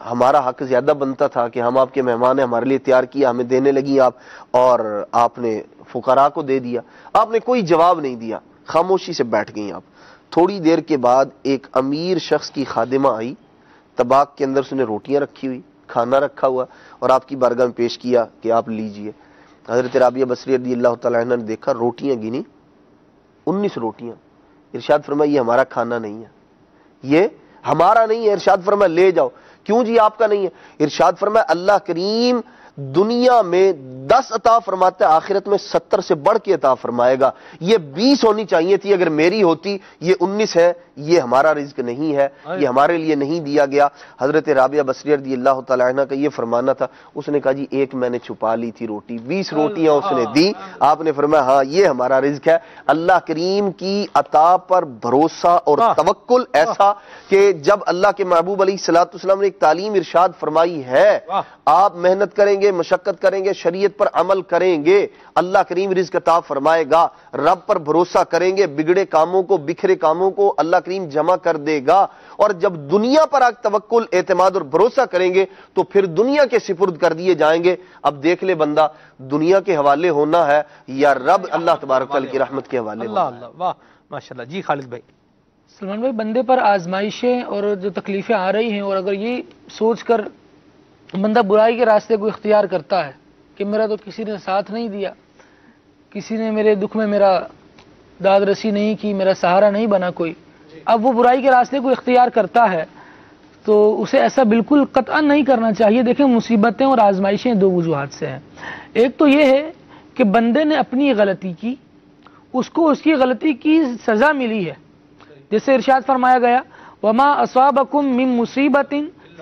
[SPEAKER 2] ہمارا حق زیادہ بنتا تھا کہ ہم آپ کے مہمان ہیں، ہمارے لیے تیار کیا، ہمیں دینے لگی آپ، اور آپ نے فقراء کو دے دیا. آپ نے کوئی جواب نہیں دیا، خاموشی سے بیٹھ گئی آپ. تھوڑی دیر کے بعد ایک امیر شخص کی خادمہ آئی، طباق کے اندر اس نے روٹیاں رکھی ہوئی، کھانا رکھا ہوا، اور آپ کی بارگاہ میں پیش کیا کہ آپ لیجئے. حضرت رابعہ بصری رضی اللہ تعالیٰ عنہ نے دیکھا، روٹیاں گنی، 19 روٹیاں. ارشاد فرمایا یہ ہمارا کھانا نہیں ہے، یہ ہمارا نہیں ہے. ارشاد فرمایا لے جاؤ. کیوں جی آپ کا نہیں ہے؟ ارشاد فرمایا اللہ کریم دنیا میں 10 عطا فرماتا ہے، آخرت میں 70 سے بڑھ کے عطا فرمائے گا. یہ 20 ہونی چاہیے تھی اگر میری ہوتی، یہ 19 ہے. یہ ہمارا رزق نہیں ہے، یہ ہمارے لیے نہیں دیا گیا. حضرت رابعہ بصری رضی اللہ تعالی عنہ کا یہ فرمانا تھا. اس نے کہا جی ایک میں نے چھپا لی تھی روٹی، 20 روٹیاں اس نے دی. آپ نے فرمایا ہاں یہ ہمارا رزق ہے. اللہ کریم کی عطا پر بھروسہ اور توکل ایسا کہ جب اللہ کے محبوب علیہ الصلوۃ والسلام نے ایک تعلیم ارشاد فرمائی ہے، آپ محنت کریں گے، مشقت کریں گے، شریعت پر عمل کریں گے، اللہ کریم رزق عطا فرمائے گا. رب پر بھروسہ کریں گے، بگڑے کاموں کو، بکھرے کاموں کو اللہ کریم جمع کر دے گا. اور جب دنیا پر آپ توکل، اعتماد اور بھروسہ کریں گے تو پھر دنیا کے سپرد کر دیے جائیں گے. اب دیکھ لے بندہ دنیا کے حوالے ہونا ہے یا رب اللہ تبارک تعالیٰ کی رحمت کے حوالے ہونا ہے.
[SPEAKER 3] اللہ واہ ماشاءاللہ. جی خالد بھائی.
[SPEAKER 1] سلمان بھائی، بندے پر آزمائشیں اور جو تکلیفیں آ رہی ہیں، اور اگر یہ سوچ کر بندہ برائی کے راستے کو اختیار کرتا ہے کہ میرا تو کسی نے ساتھ نہیں دیا، کسی نے میرے دکھ میں میرا داد رسی نہیں کی، میرا سہارا نہیں بنا کوئی، اب وہ برائی کے راستے کو اختیار کرتا ہے تو اسے ایسا بالکل قطعا نہیں کرنا چاہیے. دیکھیں مصیبتیں اور آزمائشیں دو وجوہات سے ہیں. ایک تو یہ ہے کہ بندے نے اپنی غلطی کی، اس کو اس کی غلطی کی سزا ملی ہے. جیسے ارشاد فرمایا گیا وما اصابکم من مصیبت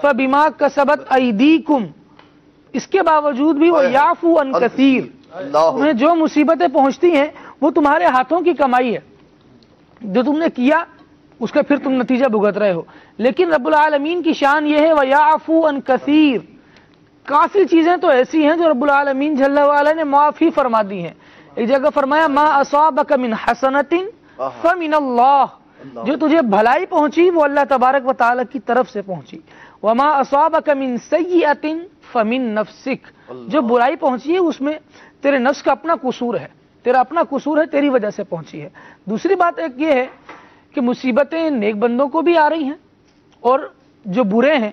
[SPEAKER 1] فبما کسبت ایدیکم، اس کے باوجود بھی وہ یعفو عن کثیر، تمہیں جو مصیبتیں پہنچتی ہیں وہ تمہارے ہاتھوں کی کمائی ہے، جو تم نے کیا اس کا پھر تم نتیجہ بھگت رہے ہو. لیکن رب العالمین کی شان یہ ہے وَيَعْفُو عَنْ كَثِيرٍ، کافی چیزیں تو ایسی ہیں جو رب العالمین جل وعلا نے معافی فرما دی ہیں. ایک جگہ فرمایا ما اصابک من حسنۃ فمن اللہ، جو تجھے بھلائی پہنچی وہ اللہ تبارک و تعالی کی طرف سے پہنچی. وما اصابک من سیئۃ فمن نفسک، جو برائی پہنچی ہے اس میں تیرے نفس کا اپنا قصور ہے، تیرا اپنا قصور ہے، تیری وجہ سے پہنچی ہے. دوسری بات ایک یہ ہے کہ مصیبتیں نیک بندوں کو بھی آ رہی ہیں اور جو برے ہیں،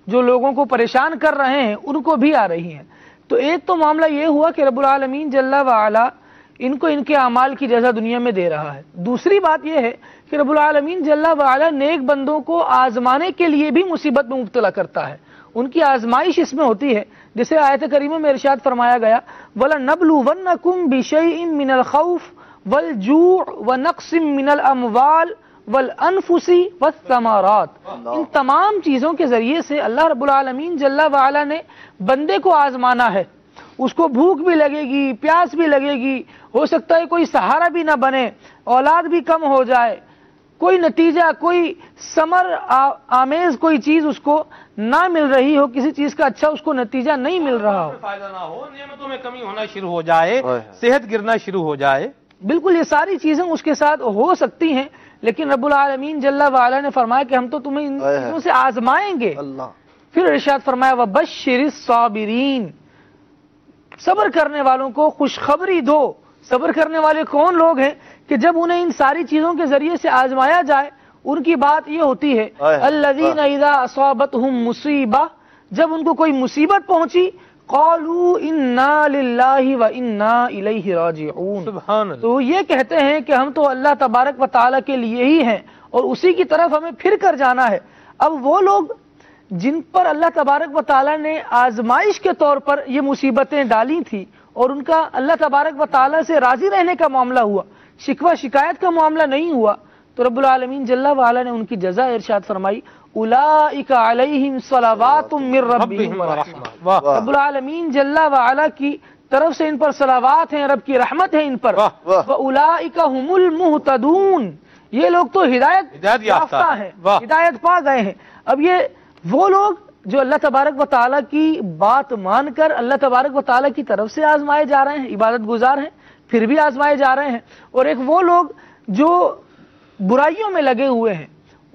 [SPEAKER 1] جو لوگوں کو پریشان کر رہے ہیں، ان کو بھی آ رہی ہیں. تو ایک تو معاملہ یہ ہوا کہ رب العالمین جل وعلا ان کو ان کے اعمال کی جزا دنیا میں دے رہا ہے. دوسری بات یہ ہے کہ رب العالمین جل وعلا نیک بندوں کو آزمانے کے لیے بھی مصیبت میں مبتلا کرتا ہے، ان کی آزمائش اس میں ہوتی ہے. جیسے آیت کریمہ میں ارشاد فرمایا گیا وَلَنَبْلُوَنَّكُمْ بِشَيْءٍ مِّنَ الْخَوْفِ وَالْجُوعِ وَنَقْصٍ مِّنَ الْأَمْوَالِ وَالْأَنفُسِ وَالثَّمَرَاتِ، ان تمام چیزوں کے ذریعے سے اللہ رب العالمین جل وعلا نے بندے کو آزمانا ہے. اس کو بھوک بھی لگے گی، پیاس بھی لگے گی، ہو سکتا ہے کوئی سہارا بھی نہ بنے، اولاد بھی کم ہو جائے، کوئی نتیجہ، کوئی ثمر آمیز کوئی چیز اس کو نہ مل رہی ہو، کسی چیز کا اچھا اس کو نتیجہ نہیں مل رہا ہو،
[SPEAKER 3] فائدہ نہ ہو، نعمتوں میں کمی ہونا شروع ہو جائے، صحت گرنا شروع ہو جائے.
[SPEAKER 1] بالکل یہ ساری چیزیں اس کے ساتھ ہو سکتی ہیں، لیکن رب العالمین جل وعلا نے فرمایا کہ ہم تو تمہیں ان چیزوں سے آزمائیں گے. پھر ارشاد فرمایا وَبَشِّرِ الصَّابِرِينَ، صبر کرنے والوں کو خوشخبری دو. صبر کرنے والے کون لوگ ہیں کہ جب انہیں ان ساری چیزوں کے ذریعے سے آزمایا جائے ان کی بات یہ ہوتی ہے الذین اذا اصابتہم مصیبہ، جب ان کو کوئی مصیبت پہنچی قالوا انا للہ وانا الیہ راجعون،
[SPEAKER 3] سبحان اللہ،
[SPEAKER 1] تو یہ کہتے ہیں کہ ہم تو اللہ تبارک و تعالیٰ کے لیے ہی ہیں اور اسی کی طرف ہمیں پھر کر جانا ہے. اب وہ لوگ جن پر اللہ تبارک و تعالیٰ نے آزمائش کے طور پر یہ مصیبتیں ڈالی تھی اور ان کا اللہ تبارک و تعالیٰ سے راضی رہنے کا معاملہ ہوا، شکوہ شکایت کا معاملہ نہیں ہوا، تو رب العالمین جل وعلا نے ان کی جزا ارشاد فرمائی اولئک علیہم صلوات من ربہم ورحمہ، رب العالمین جل وعلا کی طرف سے ان پر صلوات ہیں، رب کی رحمت ہے ان پر. واولئک هم المہتدون، یہ لوگ تو ہدایت یافتہ ہیں، ہدایت پا گئے ہیں. اب یہ وہ لوگ جو اللہ تبارک و تعالیٰ کی بات مان کر اللہ تبارک و تعالیٰ کی طرف سے آزمائے جا رہے ہیں، عبادت گزار ہیں پھر بھی آزمائے جا رہے ہیں، اور ایک وہ لوگ جو برائیوں میں لگے ہوئے ہیں،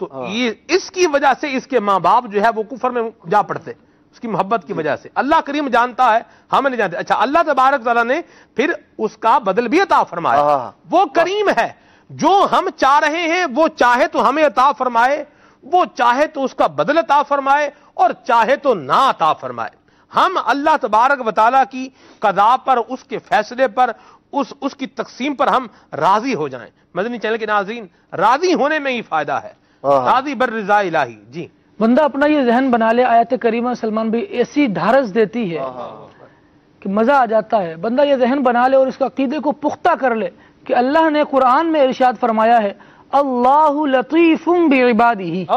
[SPEAKER 3] تو یہ اس کی وجہ سے اس کے ماں باپ جو ہے وہ کفر میں جا پڑتے، اس کی محبت کی وجہ سے۔ اللہ کریم جانتا ہے، ہم نہیں جانتے۔ اچھا، اللہ تبارک تعالیٰ نے پھر اس کا بدل بھی عطا فرمایا۔ وہ کریم ہے، جو ہم چاہ رہے ہیں وہ چاہے تو ہمیں عطا فرمائے، وہ چاہے تو اس کا بدل عطا فرمائے، اور چاہے تو نہ عطا فرمائے۔ ہم اللہ تبارک و تعالیٰ کی قضا پر، اس کے فیصلے پر، اس کی تقسیم پر ہم راضی ہو جائیں۔ مدنی چینل کے ناظرین، راضی ہونے میں ہی فائدہ ہے، راضی بر رضا الہی۔ جی،
[SPEAKER 1] بندہ اپنا یہ ذہن بنا لے، آیت کریمہ سلمان بھائی ایسی ڈھارس دیتی ہے کہ مزہ آ جاتا ہے۔ بندہ یہ ذہن بنا لے اور اس کا عقیدے کو پختہ کر لے کہ اللہ نے قرآن میں ارشاد فرمایا ہے، اللہ لطیف بعبادہ،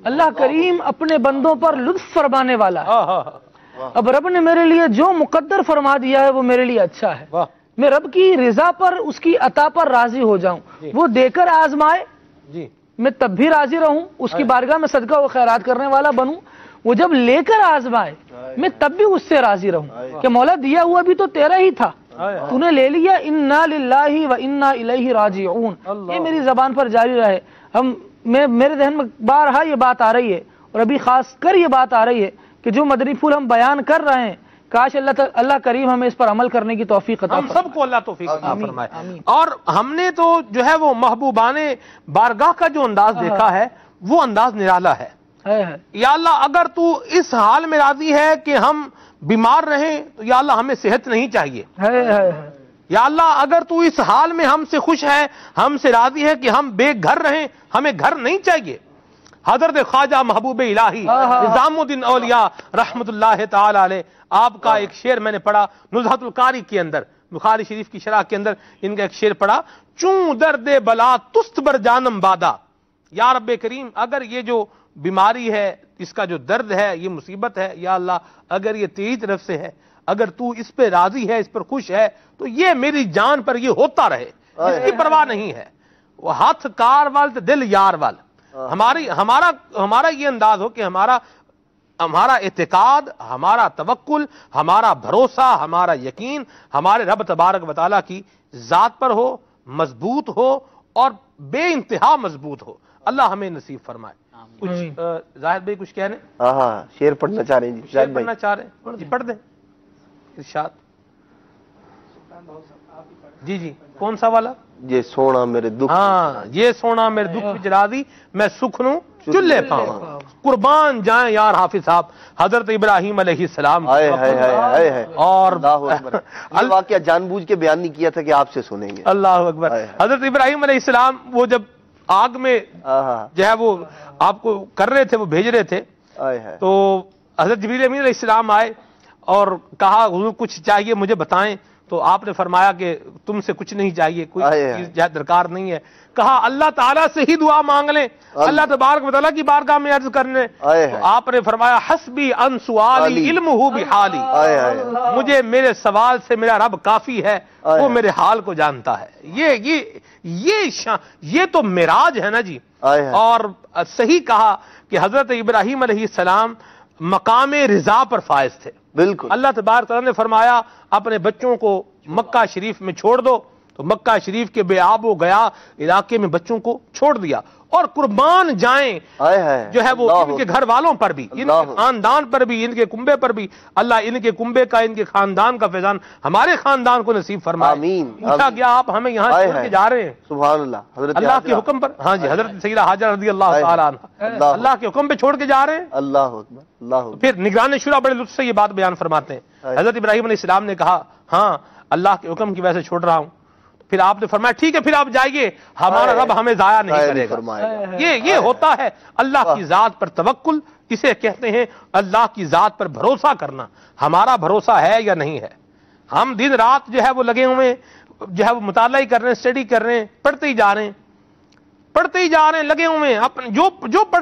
[SPEAKER 1] اللہ کریم اپنے بندوں پر لطف فرمانے والا ہے۔ اب رب نے میرے لیے جو مقدر فرما دیا ہے وہ میرے لیے اچھا ہے، میں رب کی رضا پر، اس کی عطا پر راضی ہو جاؤں۔ وہ دے کر آزمائے میں تب بھی راضی رہوں، اس کی بارگاہ میں صدقہ و خیرات کرنے والا بنوں۔ وہ جب لے کر آزمائے میں تب بھی اس سے راضی رہوں کہ مولا دیا ہوا بھی تو تیرا ہی تھا، تو نے لے لیا، انا للہ و انا الیہ راجعون، یہ میری زبان پر جاری رہے۔ میرے ذہن میں بارہا یہ بات آ رہی ہے، اور ابھی خاص کر یہ بات آ رہی ہے کہ جو مدنی پھول ہم بیان کر رہے ہیں، کاش اللہ کریم ہمیں اس پر عمل کرنے کی توفیق عطا فرمائے۔
[SPEAKER 3] ہم سب کو اللہ توفیق عطا فرمائے۔ اور ہم نے تو جو ہے وہ محبوبان بارگاہ کا جو انداز دیکھا ہے وہ انداز نرالا ہے۔ یا اللہ اگر تو اس حال میں راضی ہے کہ ہم بیمار رہیں تو یا اللہ ہمیں صحت نہیں چاہیے۔ یا اللہ اگر تو اس حال میں ہم سے خوش ہے، ہم سے راضی ہے کہ ہم بے گھر رہیں، ہمیں گھر نہیں چاہیے۔ حضرت خواجہ محبوب الہی نظام الدین اولیاء رحمت اللہ تعالی علیہ، آپ کا ایک شعر میں نے پڑھا نزہۃ القاری کے اندر، بخاری شریف کی شرح کے اندر ان کا ایک شعر پڑھا، چوں درد بلا تست بر جانم بادا۔ یا رب کریم اگر یہ جو بیماری ہے، اس کا جو درد ہے، یہ مصیبت ہے، یا اللہ اگر یہ تیری طرف سے ہے، اگر تو اس پہ راضی ہے، اس پر خوش ہے، تو یہ میری جان پر یہ ہوتا رہے، اس کی پرواہ نہیں ہے۔ وہ ہاتھ کار وال تو دل یار وال۔ ہمارا یہ انداز ہو کہ ہمارا اعتقاد، ہمارا توکل، ہمارا بھروسہ، ہمارا یقین ہمارے رب تبارک و تعالیٰ کی ذات پر ہو، مضبوط ہو اور بے انتہا مضبوط ہو۔ اللہ ہمیں نصیب فرمائے۔ کچھ زاہد بھائی کچھ کہنے؟
[SPEAKER 2] ہاں شعر پڑھنا چاہ رہے ہیں جی،
[SPEAKER 3] شعر پڑھنا چاہ رہے ہیں جی، پڑھ دیں ارشاد۔ جی کون سا والا؟
[SPEAKER 2] یہ سونا میرے دکھ،
[SPEAKER 3] ہاں یہ سونا میرے دکھ وچ راضی، میں سکھ نوں چلے پاواں، قربان جائیں یار حافظ صاحب حضرت ابراہیم علیہ السلام۔ اور
[SPEAKER 2] واقعہ جان بوجھ کے بیان نہیں کیا تھا کہ آپ سے سنیں گے۔
[SPEAKER 3] اللہ اکبر۔ حضرت ابراہیم علیہ السلام وہ جب آگ میں جو ہے وہ آپ کو کر رہے تھے، وہ بھیج رہے تھے، تو حضرت جبریل امین علیہ السلام آئے اور کہا حضور کچھ چاہیے مجھے بتائیں، تو آپ نے فرمایا کہ تم سے کچھ نہیں چاہیے، کوئی چیز درکار نہیں ہے۔ کہا اللہ تعالیٰ سے ہی دعا مانگ لیں، اللہ تبارک و تعالیٰ کی بارگاہ میں عرض کرنے۔ تو آپ نے فرمایا حسبی ان سوالی علمہ بحالی، مجھے میرے سوال سے میرا رب کافی ہے، وہ میرے حال کو جانتا ہے۔ یہ تو معراج ہے نا جی۔ اور صحیح کہا کہ حضرت ابراہیم علیہ السلام مقام رضا پر فائز تھے۔
[SPEAKER 2] بالکل،
[SPEAKER 3] اللہ تبارک تعالیٰ نے فرمایا اپنے بچوں کو مکہ شریف میں چھوڑ دو، تو مکہ شریف کے بے آب و گیا علاقے میں بچوں کو چھوڑ دیا، اور قربان جائیں جو ہے وہ ان کے گھر والوں پر بھی، ان کے خاندان پر بھی، ان کے کنبے پر بھی، اللہ ان کے کنبے کا، ان کے خاندان کا فیضان ہمارے خاندان کو نصیب فرمائے۔ پوچھا گیا آپ ہمیں یہاں چھوڑ کے جا رہے ہیں؟
[SPEAKER 2] سبحان اللہ،
[SPEAKER 3] اللہ کے حکم پر۔ ہاں جی، حضرت سیدہ حاجرہ رضی اللہ تعالیٰ عنہ اللہ کے حکم پہ چھوڑ کے جا رہے ہیں۔
[SPEAKER 2] اللہ اکبر، اللہ اکبر۔
[SPEAKER 3] پھر نگران شورا بڑے لطف سے یہ بات بیان فرماتے ہیں، حضرت ابراہیم علیہ السلام نے کہا ہاں اللہ کے حکم کی وجہ سے چھوڑ رہا ہوں۔ پھر آپ نے فرمایا ٹھیک ہے پھر آپ جائیے، ہمارا رب ہمیں ضائع نہیں کرے گا۔ یہ ہوتا ہے اللہ کی ذات پر توکل، اسے کہتے ہیں اللہ کی ذات پر بھروسہ کرنا۔ ہمارا بھروسہ ہے یا نہیں ہے؟ ہم دن رات جو ہے وہ لگے ہوئے جو ہے وہ مطالعہ کر رہے ہیں، اسٹڈی کر رہے ہیں، پڑھتے ہی جا رہے ہیں، لگے ہوئے ہیں اپنے جو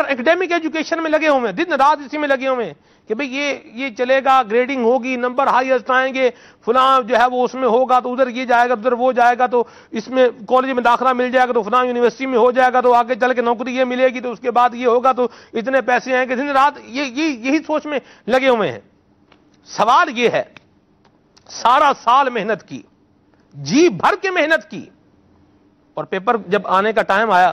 [SPEAKER 3] ایکڈیمک ایجوکیشن میں لگے ہوئے ہیں، دن رات اسی میں لگے ہوئے ہیں کہ بھئی یہ چلے گا، گریڈنگ ہوگی، نمبر ہائیسٹ آئیں گے، فلاں جو ہے وہ اس میں ہوگا تو ادھر یہ جائے گا، ادھر وہ جائے گا تو اس میں کالج میں داخلہ مل جائے گا تو فلاں یونیورسٹی میں ہو جائے گا تو آگے چل کے نوکری یہ ملے گی تو اس کے بعد یہ ہوگا تو اتنے پیسے آئیں گے۔ دن رات یہی سوچ میں لگے ہوئے ہیں۔ سوال یہ ہے سارا سال محنت کی، جی بھر کے محنت کی، اور پیپر جب آنے کا ٹائم آیا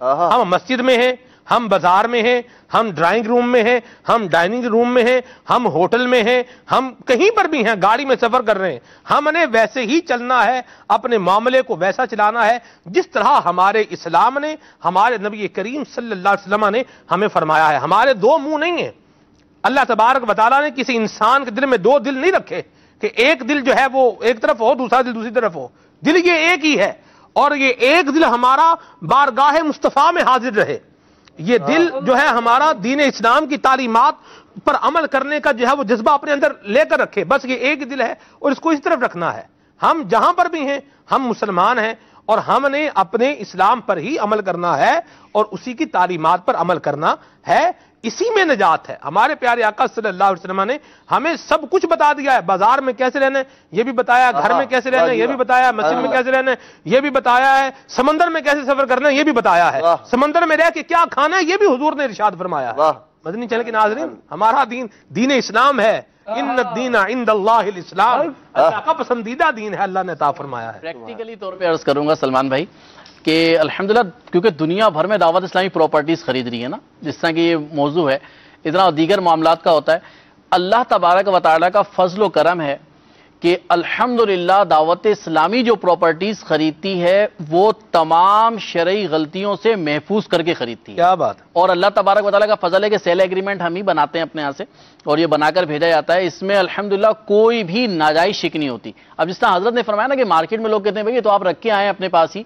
[SPEAKER 3] ہم مسجد میں ہیں، ہم بازار میں ہیں، ہم ڈرائنگ روم میں ہیں، ہم ڈائننگ روم میں ہیں، ہم ہوٹل میں ہیں، ہم کہیں پر بھی ہیں، گاڑی میں سفر کر رہے ہیں، ہم نے ویسے ہی چلنا ہے، اپنے معاملے کو ویسا چلانا ہے جس طرح ہمارے اسلام نے، ہمارے نبی کریم صلی اللہ علیہ وسلم نے ہمیں فرمایا ہے۔ ہمارے دو منہ نہیں ہیں۔ اللہ تبارک و تعالیٰ نے کسی انسان کے دل میں دو دل نہیں رکھے کہ ایک دل جو ہے وہ ایک طرف ہو، دوسرا دل دوسری طرف ہو۔ دل یہ ایک ہی ہے، اور یہ ایک دل ہمارا بارگاہ مصطفیٰ میں حاضر رہے۔ یہ دل جو ہے ہمارا دین اسلام کی تعلیمات پر عمل کرنے کا جو ہے وہ جذبہ اپنے اندر لے کر رکھے، بس یہ ایک دل ہے اور اس کو اس طرف رکھنا ہے۔ ہم جہاں پر بھی ہیں ہم مسلمان ہیں، اور ہم نے اپنے اسلام پر ہی عمل کرنا ہے اور اسی کی تعلیمات پر عمل کرنا ہے، اسی میں نجات ہے۔ ہمارے پیارے آقا صلی اللہ علیہ وسلم نے ہمیں سب کچھ بتا دیا ہے، بازار میں کیسے رہنا ہے یہ بھی بتایا، گھر میں کیسے رہنا ہے یہ بھی بتایا، مسجد میں کیسے رہنا ہے یہ بھی بتایا ہے، سمندر میں کیسے سفر کرنا ہے یہ بھی بتایا ہے، سمندر میں رہ کے کیا کھانا ہے یہ بھی حضور نے ارشاد فرمایا ہے۔ مدنی چینل کے ناظرین، ہمارا دین دین اسلام ہے۔ ان الدین عند اللہ الاسلام، اللہ کا پسندیدہ دین ہے، اللہ نے عطا فرمایا ہے۔
[SPEAKER 5] پریکٹیکلی طور پہ عرض کروں گا سلمان بھائی کہ الحمدللہ کیونکہ دنیا بھر میں دعوت اسلامی پراپرٹیز خرید رہی ہے نا، جس طرح کہ یہ موضوع ہے، اتنا دیگر معاملات کا ہوتا ہے، اللہ تبارک و تعالیٰ کا فضل و کرم ہے کہ الحمدللہ دعوت اسلامی جو پراپرٹیز خریدتی ہے وہ تمام شرعی غلطیوں سے محفوظ کر کے خریدتی ہے۔
[SPEAKER 3] کیا بات ہے۔
[SPEAKER 5] اور اللہ تبارک و تعالیٰ کا فضل ہے کہ سیل ایگریمنٹ ہم ہی بناتے ہیں اپنے یہاں سے، اور یہ بنا کر بھیجا جاتا ہے، اس میں الحمدللہ کوئی بھی ناجائز شک نہیں ہوتی۔ اب جس طرح حضرت نے فرمایا نا کہ مارکیٹ میں لوگ کہتے ہیں بھئی یہ تو آپ رکھ کے آئے ہیں اپنے پاس ہی،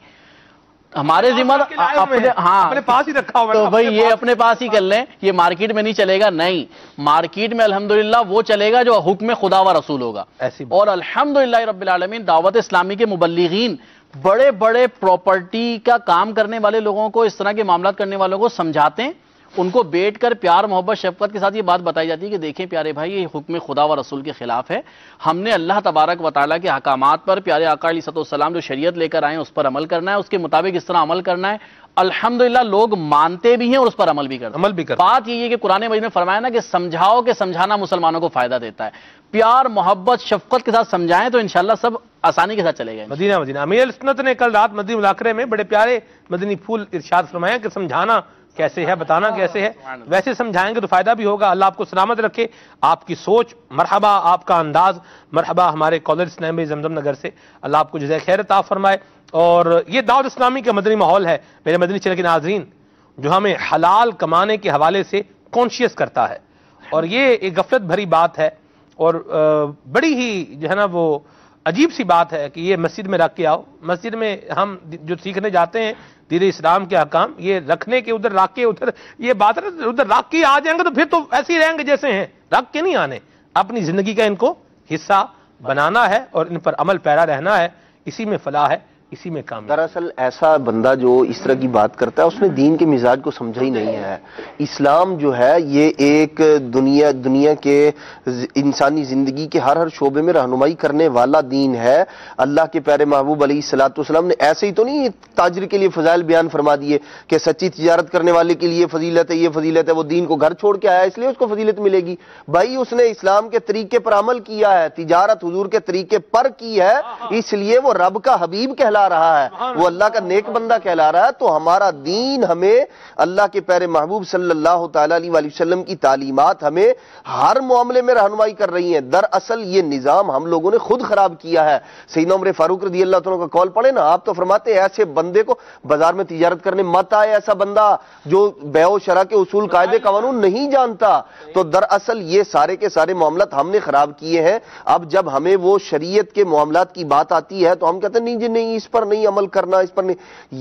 [SPEAKER 5] ہمارے ذمہ
[SPEAKER 3] اپنے پاس ہی رکھا ہوا ہے،
[SPEAKER 5] تو بھئی یہ اپنے پاس ہی کر لیں، یہ مارکیٹ میں نہیں چلے گا، نہیں، مارکیٹ میں الحمدللہ وہ چلے گا جو حکم خدا و رسول ہوگا۔ اور الحمدللہ رب العالمین دعوت اسلامی کے مبلغین بڑے بڑے پراپرٹی کا کام کرنے والے لوگوں کو، اس طرح کے معاملات کرنے والوں کو سمجھاتے ہیں، ان کو بیٹھ کر پیار محبت شفقت کے ساتھ یہ بات بتائی جاتی ہے کہ دیکھیں پیارے بھائی یہ حکم خدا و رسول کے خلاف ہے، ہم نے اللہ تبارک و تعالیٰ کے احکامات پر، پیارے آقا علیہ السلام جو شریعت لے کر آئے ہیں اس پر عمل کرنا ہے، اس کے مطابق اس طرح عمل کرنا ہے۔ الحمدللہ لوگ مانتے بھی ہیں اور اس پر عمل بھی کرتے ہیں۔ بات یہ ہے کہ قرآن مجید میں فرمایا نا کہ سمجھاؤ کہ سمجھانا مسلمانوں کو فائدہ دیتا ہے، پیار محبت شفقت کے ساتھ سمجھائیں تو انشاءاللہ سب آسانی کے ساتھ چلے گئے۔
[SPEAKER 3] مدینہ امیر سنت نے کل رات مدنی مذاکرے میں بڑے پیارے مدنی پھول ارشاد فرمایا کہ سمجھانا کیسے ہے، بتانا کیسے ہے، ویسے سمجھائیں گے تو فائدہ بھی ہوگا۔ اللہ آپ کو سلامت رکھے، آپ کی سوچ مرحبا، آپ کا انداز مرحبا، ہمارے کالر اسلام بھائی زمزم نگر سے، اللہ آپ کو جزائے خیر عطا فرمائے۔ اور یہ دعوت اسلامی کا مدنی ماحول ہے میرے مدنی چینل کے ناظرین، جو ہمیں حلال کمانے کے حوالے سے کانشیس کرتا ہے، اور یہ ایک غفلت بھری بات ہے، اور بڑی ہی جو ہے نا وہ عجیب سی بات ہے کہ یہ مسجد میں رکھ کے آؤ۔ مسجد میں ہم جو سیکھنے جاتے ہیں دین اسلام کے احکام، یہ رکھنے کے ادھر رکھ کے ادھر، یہ بات ہے ادھر رکھ کے آ جائیں گے تو پھر تو ایسے ہی رہیں گے جیسے ہیں، رکھ کے نہیں آنے، اپنی زندگی کا ان کو حصہ بنانا ہے اور ان پر عمل پیرا رہنا ہے، اسی میں فلاح ہے، اسی میں کام۔
[SPEAKER 2] دراصل ایسا بندہ جو اس طرح کی بات کرتا ہے اس نے دین کے مزاج کو سمجھا ہی نہیں ہے۔ اسلام جو ہے یہ ایک دنیا کے انسانی زندگی کے ہر شعبے میں رہنمائی کرنے والا دین ہے۔ اللہ کے پیارے محبوب علیہ الصلوۃ والسلام نے ایسے ہی تو نہیں تاجر کے لیے فضائل بیان فرما دیے کہ سچی تجارت کرنے والے کے لیے فضیلت ہے، یہ فضیلت ہے، وہ دین کو گھر چھوڑ کے آیا اس لیے اس کو فضیلت ملے گی۔ بھائی اس نے اسلام کے طریقے پر عمل کیا ہے، تجارت حضور کے طریقے پر کی ہے، اس لیے وہ رب کا حبیب کہلا رہا ہے، وہ اللہ کا نیک بندہ کہلا رہا ہے۔ تو ہمارا دین ہمیں اللہ کے پیارے محبوب صلی اللہ تعالی علیہ وسلم کی تعلیمات ہمیں ہر معاملے میں رہنمائی کر رہی ہیں۔ دراصل یہ نظام ہم لوگوں نے خود خراب کیا ہے۔ سیدنا عمر فاروق رضی اللہ عنہ کا قول پڑھے نا، آپ تو فرماتے ہیں ایسے بندے کو بازار میں تجارت کرنے مت آئے، ایسا بندہ جو بیع و شرع کے اصول قاعدے قانون نہیں جانتا۔ تو دراصل یہ سارے کے سارے معاملات ہم نے خراب کیے ہیں۔ اب جب ہمیں وہ شریعت کے معاملات کی بات آتی ہے تو ہم کہتے ہیں نہیں جی نہیں، اس پر نہیں عمل کرنا، اس پر نہیں۔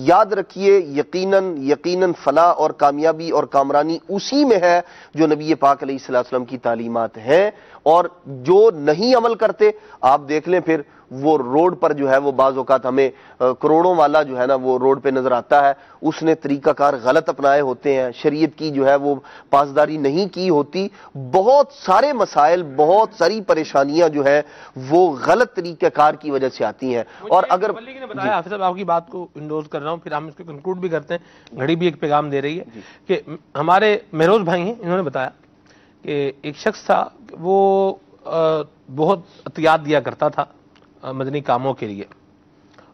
[SPEAKER 2] یاد رکھیے یقیناً فلاح اور کامیابی اور کامرانی اسی میں ہے جو نبی پاک علیہ السلام کی تعلیمات ہیں، اور جو نہیں عمل کرتے آپ دیکھ لیں پھر وہ روڈ پر جو ہے وہ بعض اوقات ہمیں کروڑوں والا جو ہے نا وہ روڈ پہ نظر آتا ہے، اس نے طریقہ کار غلط اپنائے ہوتے ہیں، شریعت کی جو ہے وہ پاسداری نہیں کی ہوتی، بہت سارے مسائل، بہت ساری پریشانیاں جو ہے وہ غلط طریقہ کار کی وجہ سے آتی ہیں۔ اور اگر
[SPEAKER 3] بتایا حافظ صاحب آپ کی بات کو انڈوز کر رہا ہوں، پھر ہم اس کو کنکلوڈ بھی کرتے ہیں، گھڑی بھی ایک پیغام دے رہی ہے کہ ہمارے مہروز بھائی ہیں، انہوں نے بتایا کہ ایک شخص تھا وہ بہت عطیات دیا کرتا تھا مدنی کاموں کے لیے،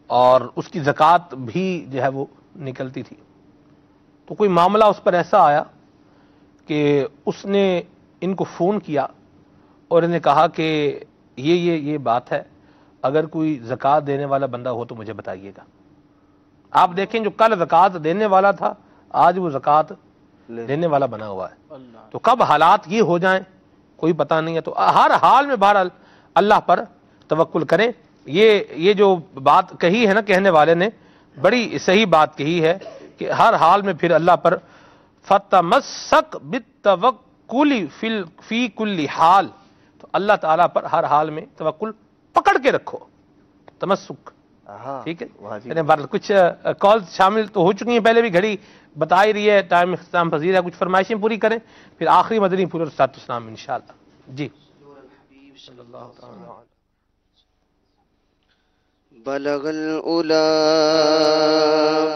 [SPEAKER 3] اور اس کی زکوٰۃ بھی جو ہے وہ نکلتی تھی، تو کوئی معاملہ اس پر ایسا آیا کہ اس نے ان کو فون کیا اور انہیں کہا کہ یہ بات ہے، اگر کوئی زکوٰۃ دینے والا بندہ ہو تو مجھے بتائیے گا۔ آپ دیکھیں جو کل زکوٰۃ دینے والا تھا آج وہ زکوٰۃ دینے والا بنا ہوا ہے، تو کب حالات یہ ہو جائیں کوئی پتہ نہیں ہے۔ تو ہر حال میں بہرحال اللہ پر توکل کریں۔ یہ جو بات کہی ہے نا کہنے والے نے، بڑی صحیح بات کہی ہے کہ ہر حال میں پھر اللہ پر فتمسک بالتوکل فی کل حال، تو اللہ تعالیٰ پر ہر حال میں توکل پکڑ کے رکھو، تمسک، ٹھیک ہے۔ یعنی کچھ کال شامل تو ہو چکی ہیں، پہلے بھی گھڑی بتا ہی رہی ہے، ٹائم اختتام پذیر ہے، کچھ فرمائشیں پوری کریں پھر آخری مدنی پھول اور صلاۃ السلام انشاءاللہ۔ جی
[SPEAKER 7] بلغ العلا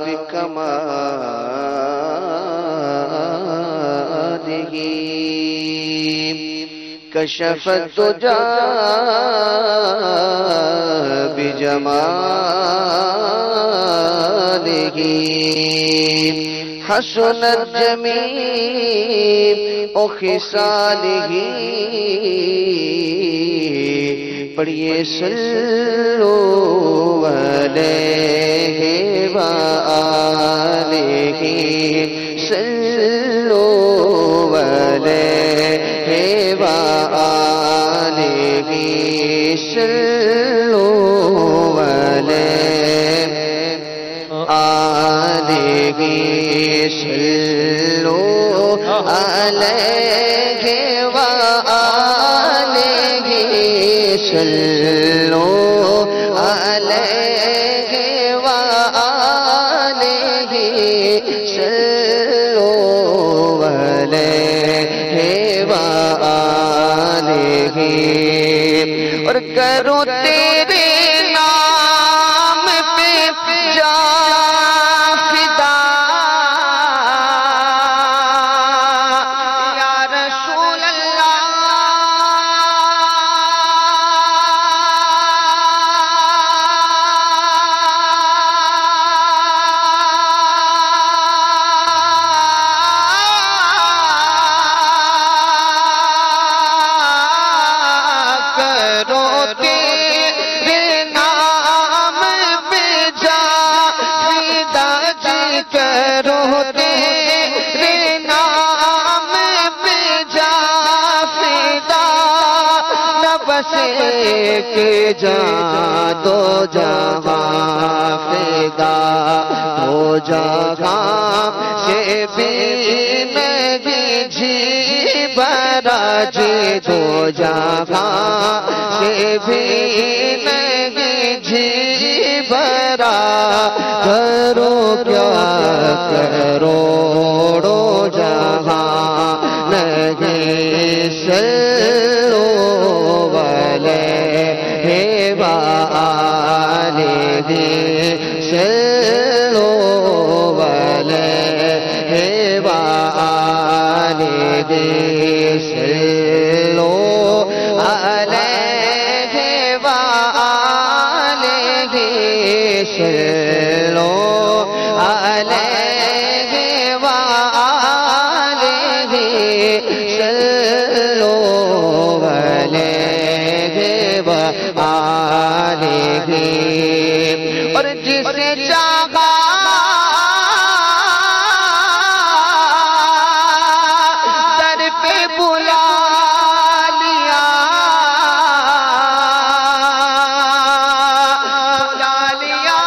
[SPEAKER 7] بکمالہ کشف الدجى بجمالہ حسنت جمیع خصالہ۔ پڑھیے صلو علیہ وآلہ، صلو علیہ وآلہ، صلو علیہ آلہ، صلو علیہ وآلہ، صلو علیہ وآلہ، صلو علیہ وآلہ۔ اور کرو تیرے نام پہ جا فدا یا رسول اللہ، کہ جان دو جہاں فدا ہو جہاں سے بھی نہیں جی براجی، دو جہاں سے بھی نہیں جی برا کرو کیا کروڑو جہاں نہیں صلو علیہ وآلہ، صلو علیہ وآلہ، صلو علیہ وآلہ، صلو علیہ وآلہ، صلو علیہ وآلہ۔ اور جسے چاہا در پہ بلا لیا، بلا لیا،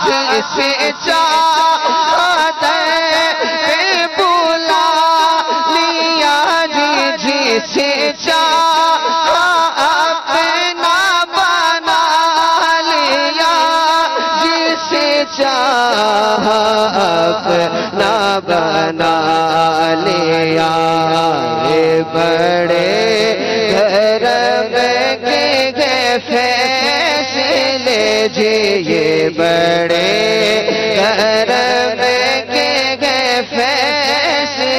[SPEAKER 7] جسے چاہتا بلا لیا جی، جسے چاہا اپنا بنا لیا، جسے چاہا اپنا بنا لیا۔ یہ بڑے گھر میں گئے فیصلے جی، یہ بڑے گھر میں گئے فیصلے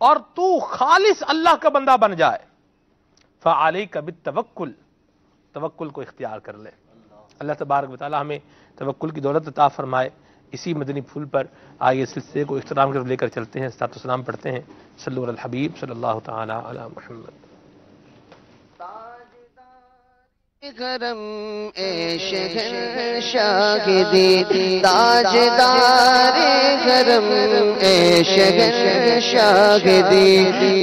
[SPEAKER 3] اور تو خالص اللہ کا بندہ بن جائے، فعلیک بالتوکل، توکل کو اختیار کر لے۔ اللہ تبارک و تعالی ہمیں توکل کی دولت عطا فرمائے۔ اسی مدنی پھول پر آئیے سلسلے کو اختتام کر لے کر چلتے ہیں، صلاۃ و سلام پڑھتے ہیں صلو علی الحبیب صلی اللہ تعالی علی محمد۔
[SPEAKER 7] کرم اے شہنشاہ دی تاجدار کرم اے شہنشاہ دی،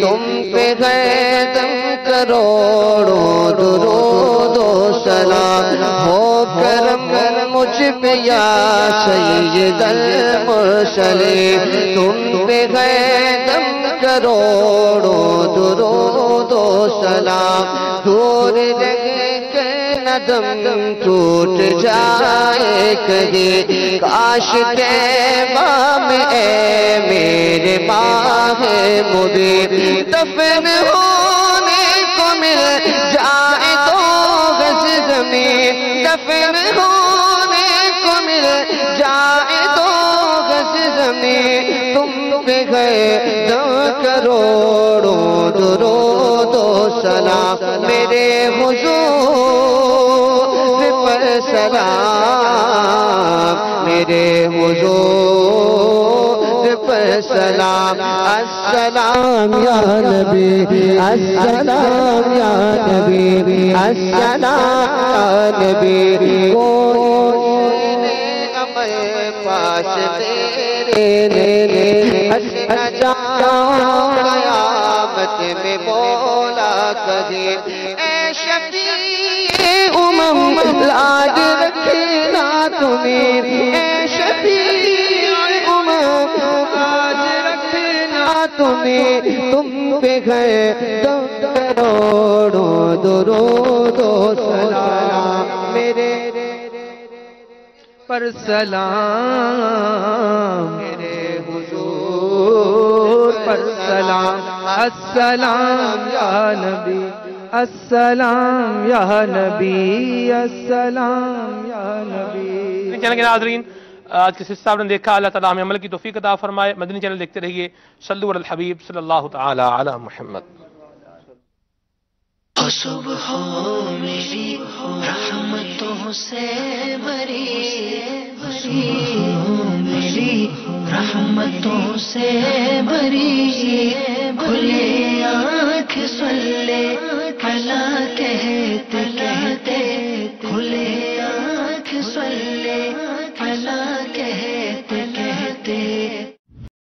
[SPEAKER 7] تم پہ گئے دم کروڑوں درود و سلام، ہو کرم مجھ پہ یا سید المرسلین، تم پہ گئے دم کروڑوں درود و سلام، دور دم ٹوٹ جائے کہیں کاش طیبہ میں اے میرے ماہ مبین دفن ہونے کو مل جائے تو گز زمین، دفن ہونے کو مل جائے تو گز زمین، تم پہ گئے دم کروڑوں درود و سلام، میرے حضور پر سلام، میرے حضور پر سلام، السلام یا نبی، السلام یا نبی، السلام یا نبی، کوئی عمل پاس تیرے جاؤں قیامت میں مولا قدیم، اے شفیع امم لاج رکھنا تمہیں، اے شفیع امم لاج رکھنا تمہیں، تم پہ گئے دم کروڑوں درود و سلام، میرے پر سلام، میرے حضور پر سلام، السلام یا نبی، السلام یا نبی، السلام یا نبی۔
[SPEAKER 3] چینل کے ناظرین، آج کے سلسلہ آپ نے دیکھا، اللہ تعالیٰ ہمیں عمل کی توفیق عطا فرمائے۔ مدنی چینل دیکھتے رہیے، صلو علی الحبیب صلی اللہ تعالی علی محمد۔
[SPEAKER 14] صبح میری رحمتوں سے بری، میری رحمتوں سے بری، کھلے آنکھ صلی اللہ کہہ